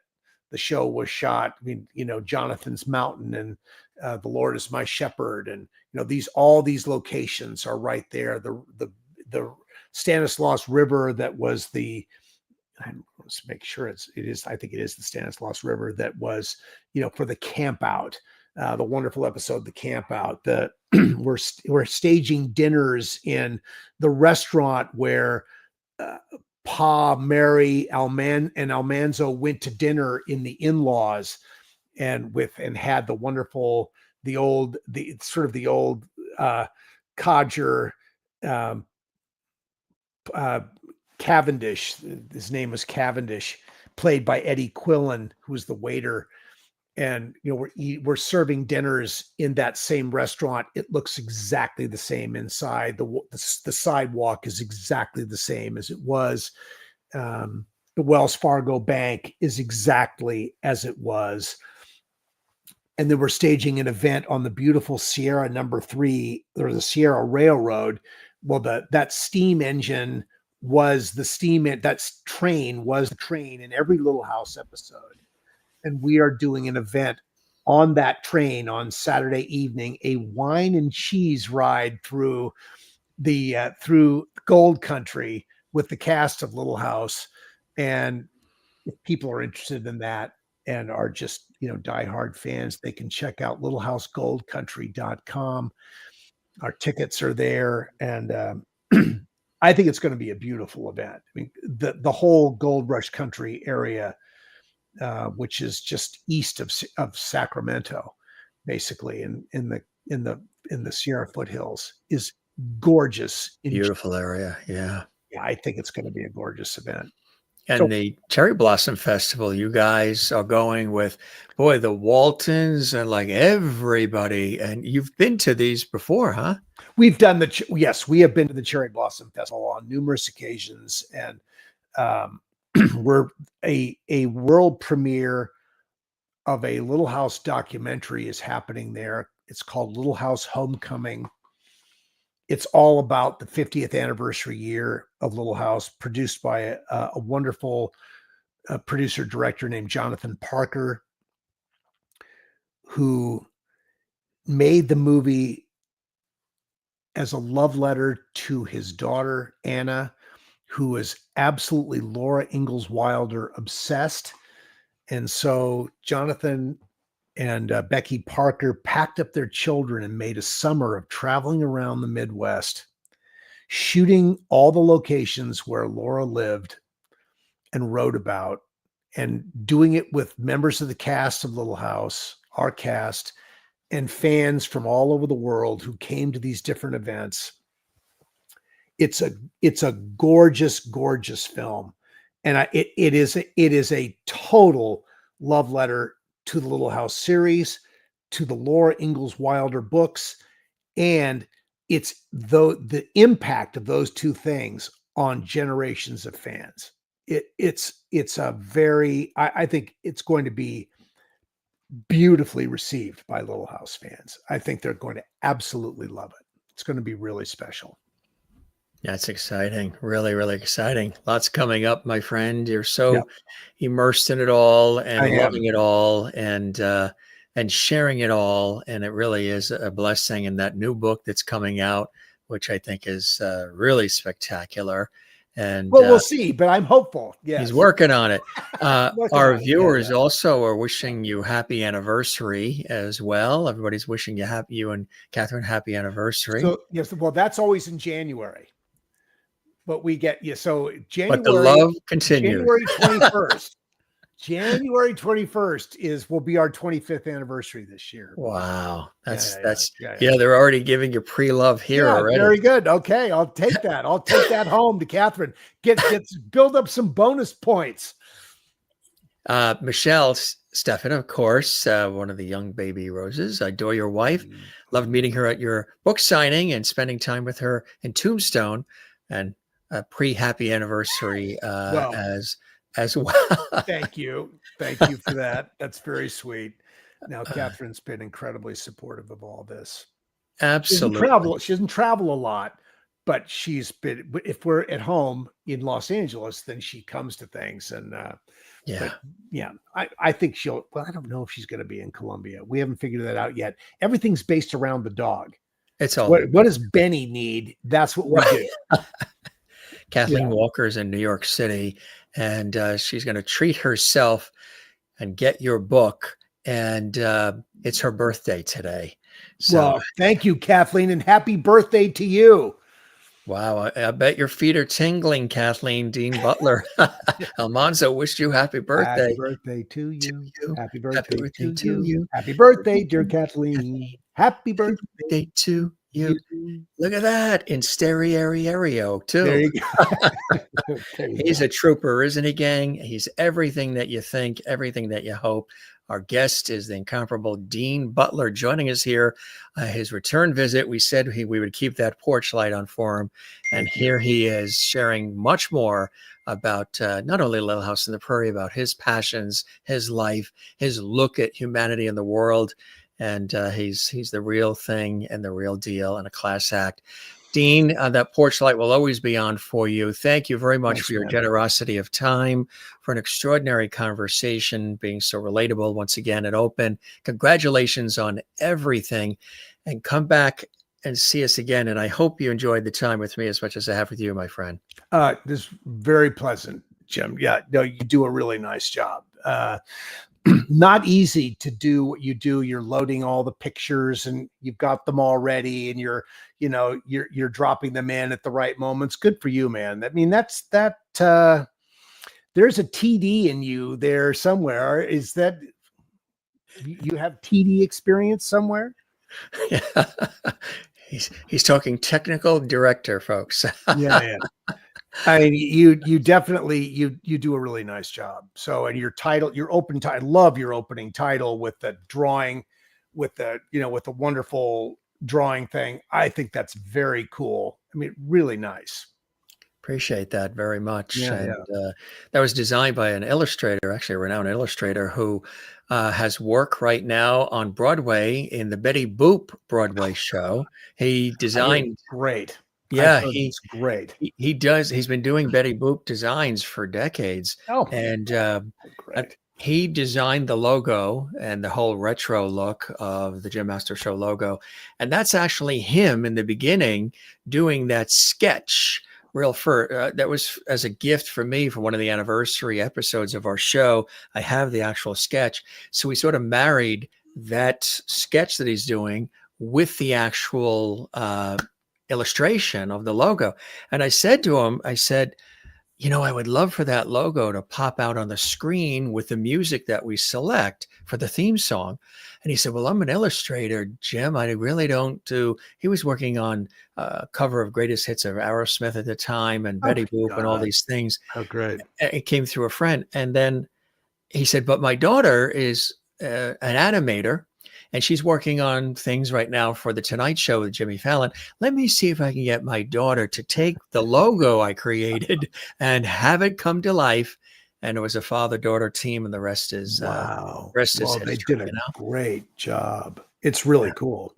S2: the show was shot. I mean, Jonathan's Mountain and The Lord is My Shepherd. And, all these locations are right there. The Stanislaus River that was let's make sure I think it is the Stanislaus River that was, for the camp out, the wonderful episode, The Camp Out. We're staging dinners in the restaurant where Pa, Mary, and Almanzo went to dinner in the in-laws and had the wonderful, the old codger, Cavendish. His name was Cavendish, played by Eddie Quillen, who was the waiter. And we're serving dinners in that same restaurant. It looks exactly the same inside. The sidewalk is exactly the same as it was. The Wells Fargo Bank is exactly as it was. And then we're staging an event on the beautiful Sierra number 3. There's a Sierra Railroad. Well, that steam engine was the steam. That train was the train in every Little House episode. And we are doing an event on that train on Saturday evening, a wine and cheese ride through Gold Country with the cast of Little House. And if people are interested in that and are just, diehard fans, they can check out littlehousegoldcountry.com. Our tickets are there. And I think it's going to be a beautiful event. I mean, the whole Gold Rush Country area, which is just east of Sacramento, basically in the Sierra foothills, is gorgeous.
S1: Beautiful area. Yeah.
S2: Yeah, I think it's going to be a gorgeous event.
S1: And the Cherry Blossom Festival, you guys are going with, the Waltons and like everybody. And you've been to these before, huh?
S2: We've done yes, we have been to the Cherry Blossom Festival on numerous occasions. And we're a world premiere of a Little House documentary is happening there. It's called Little House Homecoming. It's all about the 50th anniversary year of Little House, produced by a wonderful producer director named Jonathan Parker, who made the movie as a love letter to his daughter, Anna, who is absolutely Laura Ingalls Wilder obsessed. And so Jonathan and Becky Parker packed up their children and made a summer of traveling around the Midwest, shooting all the locations where Laura lived and wrote about, and doing it with members of the cast of Little House, our cast, and fans from all over the world who came to these different events. It's a gorgeous, gorgeous film. And it is a total love letter to the Little House series, to the Laura Ingalls Wilder books, and it's the impact of those two things on generations of fans. It's a very, I think it's going to be beautifully received by Little House fans. I think they're going to absolutely love it. It's going to be really special.
S1: That's exciting. Really, really exciting. Lots coming up, my friend. You're so immersed in it all and loving it all and sharing it all. And it really is a blessing. And that new book that's coming out, which I think is really spectacular. And
S2: we'll see, but I'm hopeful. Yes.
S1: He's working on it. Our viewers also are wishing you happy anniversary as well. Everybody's wishing you and Catherine happy anniversary.
S2: So yes, well, that's always in January. But we get so January.
S1: But the love continues.
S2: January 21st. January 21st will be our 25th anniversary this year.
S1: Wow.
S2: Yeah,
S1: They're already giving you pre-love here already.
S2: Very good. Okay. I'll take that. I'll take that home to Catherine. Build up some bonus points.
S1: Michelle Stephan, of course, one of the young baby roses. I adore your wife. Loved meeting her at your book signing and spending time with her in Tombstone, and a pre-happy anniversary as well.
S2: Thank you for that. That's very sweet. Now, Catherine's been incredibly supportive of all this.
S1: Absolutely.
S2: She doesn't travel a lot, but she's been. If we're at home in Los Angeles, then she comes to things. And I think she'll. Well, I don't know if she's going to be in Colombia. We haven't figured that out yet. Everything's based around the dog.
S1: It's all.
S2: What does Benny need? That's what we do.
S1: Kathleen Walker's in New York City, and she's going to treat herself and get your book. And it's her birthday today. So,
S2: well, thank you, Kathleen, and happy birthday to you.
S1: Wow. I bet your feet are tingling, Kathleen Dean Butler. Almanzo wished you happy birthday.
S2: Happy birthday to you. Happy birthday to you. Happy birthday, dear Kathleen. Happy birthday
S1: to you. Look at that in stereo too.
S2: There you go.
S1: He's a trooper, isn't he, gang? He's everything that you think, everything that you hope. Our guest is the incomparable Dean Butler joining us here. His return visit, we said we would keep that porch light on for him. And here he is sharing much more about not only Little House on the Prairie, about his passions, his life, his look at humanity and the world. And he's the real thing and the real deal and a class act. Dean, that porch light will always be on for you. Thank you very much for your generosity of time, for an extraordinary conversation, being so relatable once again and open. Congratulations on everything, and come back and see us again. And I hope you enjoyed the time with me as much as I have with you, my friend.
S2: This is very pleasant, Jim. Yeah, no, you do a really nice job. Not easy to do what you do. You're loading all the pictures and you've got them all ready, and you're dropping them in at the right moments. Good for you, man. I mean, there's a TD in you there somewhere. Is that you have TD experience somewhere?
S1: Yeah. He's talking technical director, folks.
S2: Yeah. I mean, you definitely you do a really nice job. So, and your open title, I love your opening title with the drawing, with the wonderful drawing thing. I think that's very cool. I mean, really nice.
S1: Appreciate that very much.
S2: Yeah.
S1: That was designed by an illustrator, actually a renowned illustrator, who has work right now on Broadway in the Betty Boop Broadway show. He designed
S2: great.
S1: Yeah,
S2: he's great.
S1: He does. He's been doing Betty Boop designs for decades. And he designed the logo and the whole retro look of the Jim Master Show logo. And that's actually him in the beginning doing that sketch. That was as a gift for me for one of the anniversary episodes of our show. I have the actual sketch. So we sort of married that sketch that he's doing with the actual illustration of the logo. And I said to him, I would love for that logo to pop out on the screen with the music that we select for the theme song. And he said, well, I'm an illustrator, Jim. I really don't do. He was working on a cover of Greatest Hits of Aerosmith at the time and Betty Boop and all these things.
S2: Oh, great.
S1: It came through a friend. And then he said, but my daughter is an animator, and she's working on things right now for The Tonight Show with Jimmy Fallon. Let me see if I can get my daughter to take the logo I created and have it come to life. And it was a father-daughter team, and the rest is history.
S2: They did a great job. It's really cool.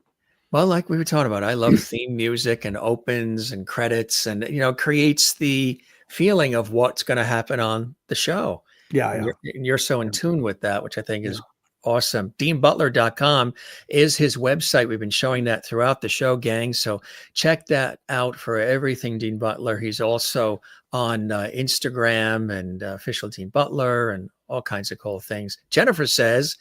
S1: Well, like we were talking about, I love theme music and opens and credits, and creates the feeling of what's going to happen on the show.
S2: Yeah,
S1: and you're so in tune with that, which I think is awesome. DeanButler.com is his website. We've been showing that throughout the show, gang. So check that out for everything Dean Butler. He's also on Instagram and official Dean Butler and all kinds of cool things. Jennifer says,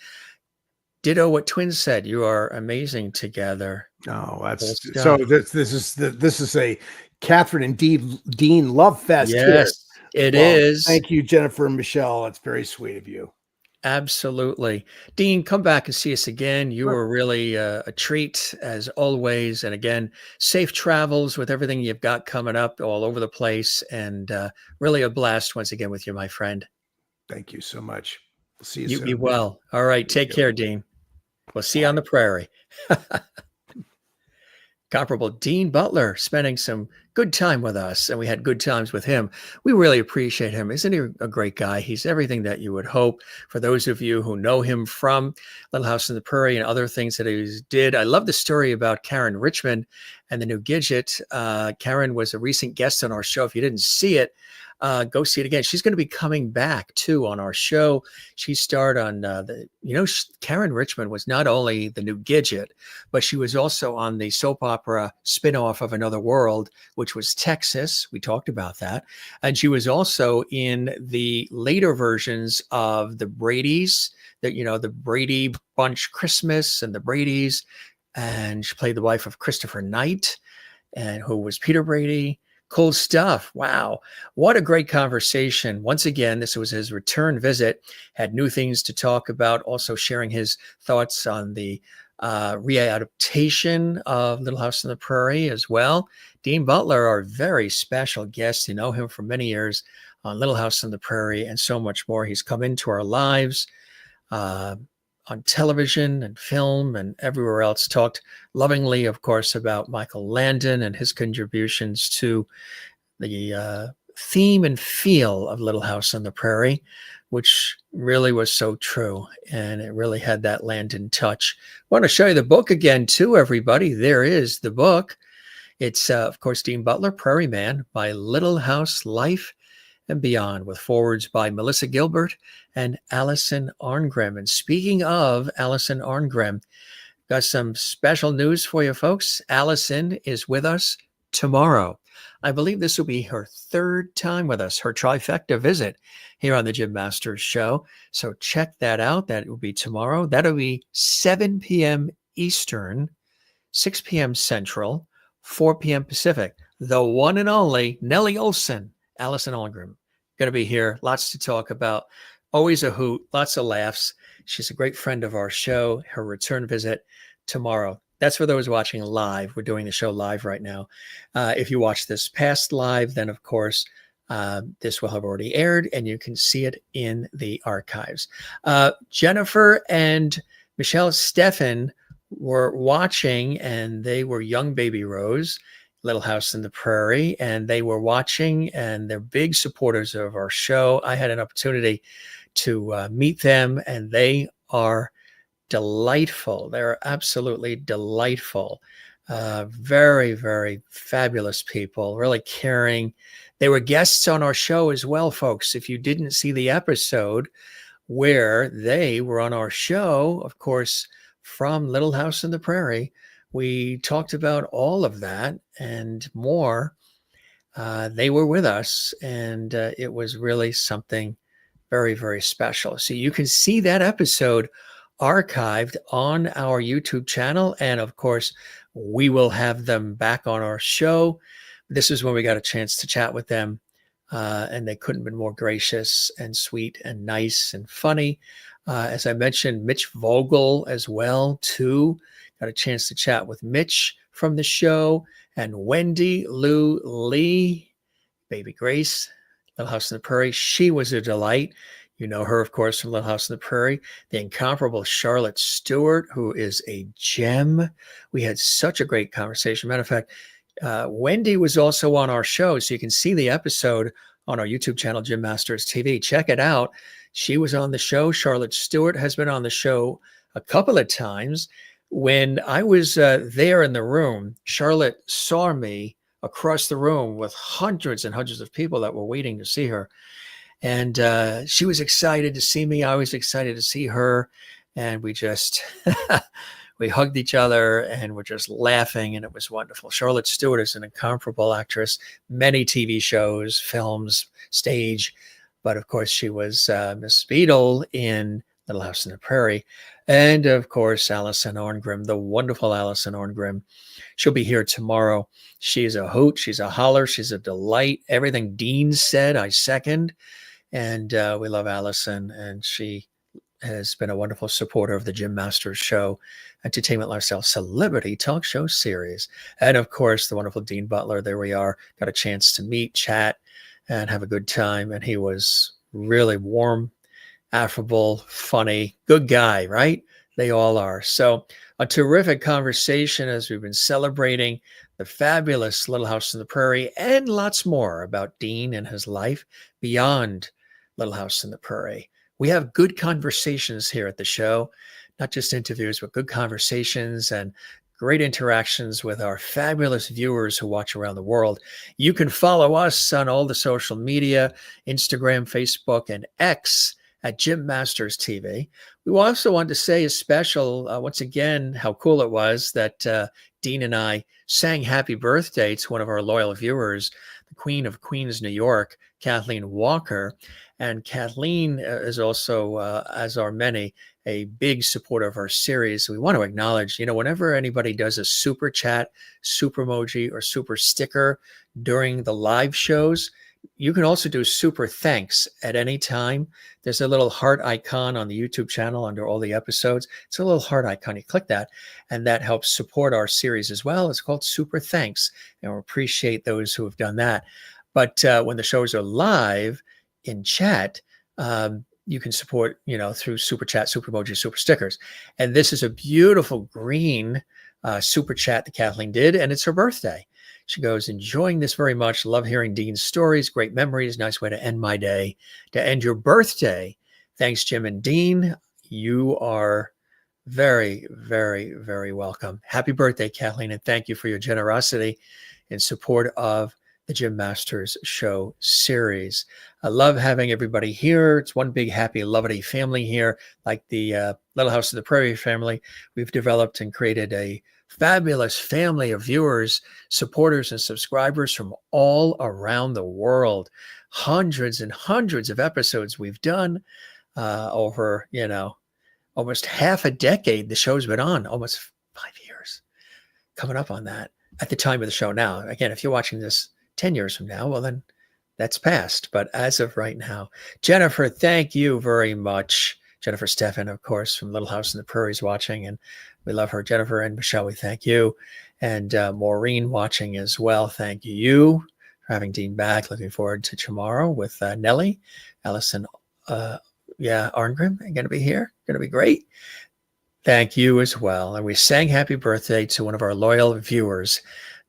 S1: ditto what Twins said. You are amazing together.
S2: Oh, that's so. This is a Catherine and Dean love fest.
S1: Yes.
S2: Here.
S1: It
S2: Well,
S1: is.
S2: thank you, Jennifer and Michelle. That's very sweet of you.
S1: Absolutely. Dean, come back and see us again. You were really a treat as always. And again, safe travels with everything you've got coming up all over the place. And really a blast once again with you, my friend.
S2: Thank you so much. We'll see you
S1: You
S2: soon.
S1: be well. All right. Take care, Dean. We'll see you on the prairie. Comparable Dean Butler spending some good time with us, and we had good times with him. We really appreciate him. Isn't he a great guy? He's everything that you would hope. For those of you who know him from Little House on the Prairie and other things that he did, I love the story about Karen Richmond and the new Gidget. Karen was a recent guest on our show. If you didn't see it, go see it again. She's going to be coming back too on our show. She starred on Karen Richmond was not only the new Gidget, but she was also on the soap opera spinoff of Another World, which was Texas. We talked about that. And she was also in the later versions of the Brady's, the Brady Bunch Christmas and the Brady's. And she played the wife of Christopher Knight, and who was Peter Brady. Cool stuff. Wow. What a great conversation. Once again, this was his return visit, had new things to talk about, also sharing his thoughts on the readaptation of Little House on the Prairie as well. Dean Butler, our very special guest. You know him for many years on Little House on the Prairie and so much more. He's come into our lives on television and film and everywhere else, talked lovingly, of course, about Michael Landon and his contributions to the theme and feel of Little House on the Prairie, which really was so true. And it really had that Landon touch. I want to show you the book again, too, everybody. There is the book. It's, of course, Dean Butler, Prairie Man, My Little House Life and Beyond, with forewords by Melissa Gilbert and Alison Arngrim. And speaking of Alison Arngrim, got some special news for you folks. Alison is with us tomorrow. I believe this will be her third time with us, her trifecta visit here on the Jim Masters Show. So check that out. That will be tomorrow. That'll be 7 p.m. Eastern, 6 p.m. Central, 4 p.m. Pacific. The one and only Nellie Olson, Alison Arngrim, going to be here. Lots to talk about. Always a hoot. Lots of laughs. She's a great friend of our show. Her return visit tomorrow. That's for those watching live. We're doing the show live right now. If you watch this past live, then of course, this will have already aired and you can see it in the archives. Jennifer and Michelle Steffen were watching, and they were young baby Rose, Little House in the Prairie, and they were watching, and they're big supporters of our show. I had an opportunity to meet them, and they are delightful. They're absolutely delightful. Very, very fabulous people, really caring. They were guests on our show as well, folks. If you didn't see the episode where they were on our show, of course, from Little House in the Prairie, we talked about all of that and more. They were with us, and it was really something very, very special. So you can see that episode archived on our YouTube channel. And of course, we will have them back on our show. This is when we got a chance to chat with them. And they couldn't have been more gracious and sweet and nice and funny. As I mentioned, Mitch Vogel as well, too. Got a chance to chat with Mitch from the show, and Wendy Lou Lee, baby Grace, Little House on the Prairie. She was a delight. You know her, of course, from Little House on the Prairie. The incomparable Charlotte Stewart, who is a gem. We had such a great conversation. Matter of fact, Wendy was also on our show, so you can see the episode on our YouTube channel, Jim Masters TV. Check it out. She was on the show. Charlotte Stewart has been on the show a couple of times. When I was there in the room, Charlotte saw me across the room with hundreds and hundreds of people that were waiting to see her. And she was excited to see me. I was excited to see her. And we just, we hugged each other and were just laughing. And it was wonderful. Charlotte Stewart is an incomparable actress, many TV shows, films, stage. But of course, she was Miss Beadle in Little House on the Prairie. And of course, Alison Arngrim, the wonderful Alison Arngrim. She'll be here tomorrow. She's a hoot. She's a holler. She's a delight. Everything Dean said, I second. And we love Alison. And she has been a wonderful supporter of the Jim Masters Show, entertainment, lifestyle, celebrity talk show series. And of course, the wonderful Dean Butler. There we are. Got a chance to meet, chat, and have a good time. And he was really warm, affable, funny, good guy, right? They all are. So a terrific conversation as we've been celebrating the fabulous Little House on the Prairie and lots more about Dean and his life beyond Little House on the Prairie. We have good conversations here at the show, not just interviews, but good conversations and great interactions with our fabulous viewers who watch around the world. You can follow us on all the social media, Instagram, Facebook, and X at Jim Masters TV. We also want to say a special, once again, how cool it was that Dean and I sang happy birthday to one of our loyal viewers, the Queen of Queens, New York, Kathleen Walker. And Kathleen is also, as are many, a big supporter of our series. So we want to acknowledge, whenever anybody does a super chat, super emoji, or super sticker during the live shows, you can also do super thanks at any time. There's a little heart icon on the YouTube channel under all the episodes. It's a little heart icon. You click that, and that helps support our series as well. It's called Super Thanks, and we appreciate those who have done that. But when the shows are live in chat, you can support, through super chat, super emoji, super stickers. And this is a beautiful green super chat that Kathleen did, and it's her birthday. She goes, enjoying this very much. Love hearing Dean's stories. Great memories. Nice way to end my day, to end your birthday. Thanks, Jim and Dean. You are very, very, very welcome. Happy birthday, Kathleen, and thank you for your generosity in support of the Jim Masters Show series. I love having everybody here. It's one big, happy, lovely family here, like the Little House on the Prairie family. We've developed and created a fabulous family of viewers, supporters, and subscribers from all around the world. Hundreds and hundreds of episodes we've done over, almost half a decade. The show's been on, almost 5 years, coming up on that at the time of the show now. Again, if you're watching this 10 years from now, well, then that's past. But as of right now, Jennifer, thank you very much. Jennifer Steffen, of course, from Little House on the Prairie is watching, and we love her. Jennifer and Michelle, we thank you. And Maureen watching as well. Thank you for having Dean back. Looking forward to tomorrow with Nellie, Alison, Arngrim, going to be here. Going to be great. Thank you as well. And we sang happy birthday to one of our loyal viewers.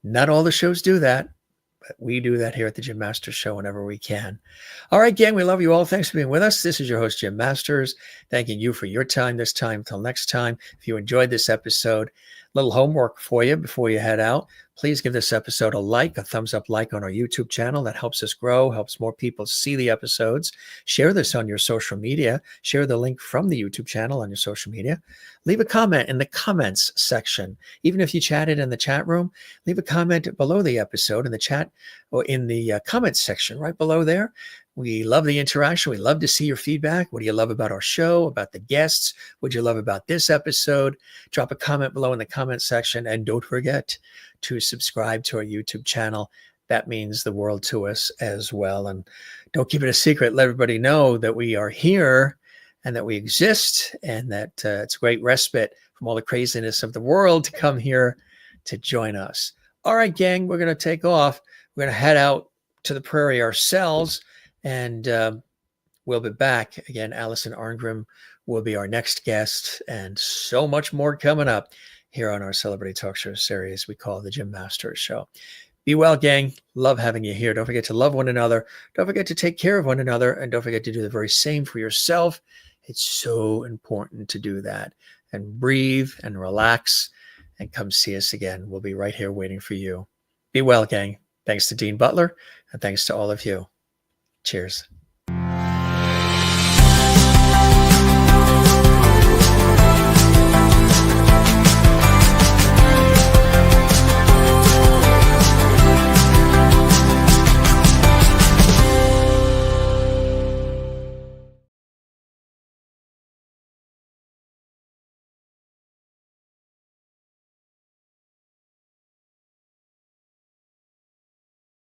S1: Not all the shows do that, but we do that here at the Jim Masters Show whenever we can. All right, gang, we love you all. Thanks for being with us. This is your host, Jim Masters, thanking you for your time this time. Until next time, if you enjoyed this episode, little homework for you before you head out. Please give this episode a like, a thumbs up like on our YouTube channel. That helps us grow, helps more people see the episodes. Share this on your social media. Share the link from the YouTube channel on your social media. Leave a comment in the comments section. Even if you chatted in the chat room, leave a comment below the episode in the chat or in the comments section right below there. We love the interaction. We love to see your feedback. What do you love about our show, about the guests? What do you love about this episode? Drop a comment below in the comment section. And don't forget to subscribe to our YouTube channel. That means the world to us as well. And don't keep it a secret. Let everybody know that we are here and that we exist, and that it's a great respite from all the craziness of the world to come here to join us. All right, gang, we're going to take off. We're going to head out to the prairie ourselves, and we'll be back. Again, Alison Arngrim will be our next guest, and so much more coming up here on our celebrity talk show series we call the Jim Masters Show. Be well, gang. Love having you here. Don't forget to love one another. Don't forget to take care of one another, and don't forget to do the very same for yourself. It's so important to do that. And breathe and relax and come see us again. We'll be right here waiting for you. Be well, gang. Thanks to Dean Butler, and thanks to all of you. Cheers.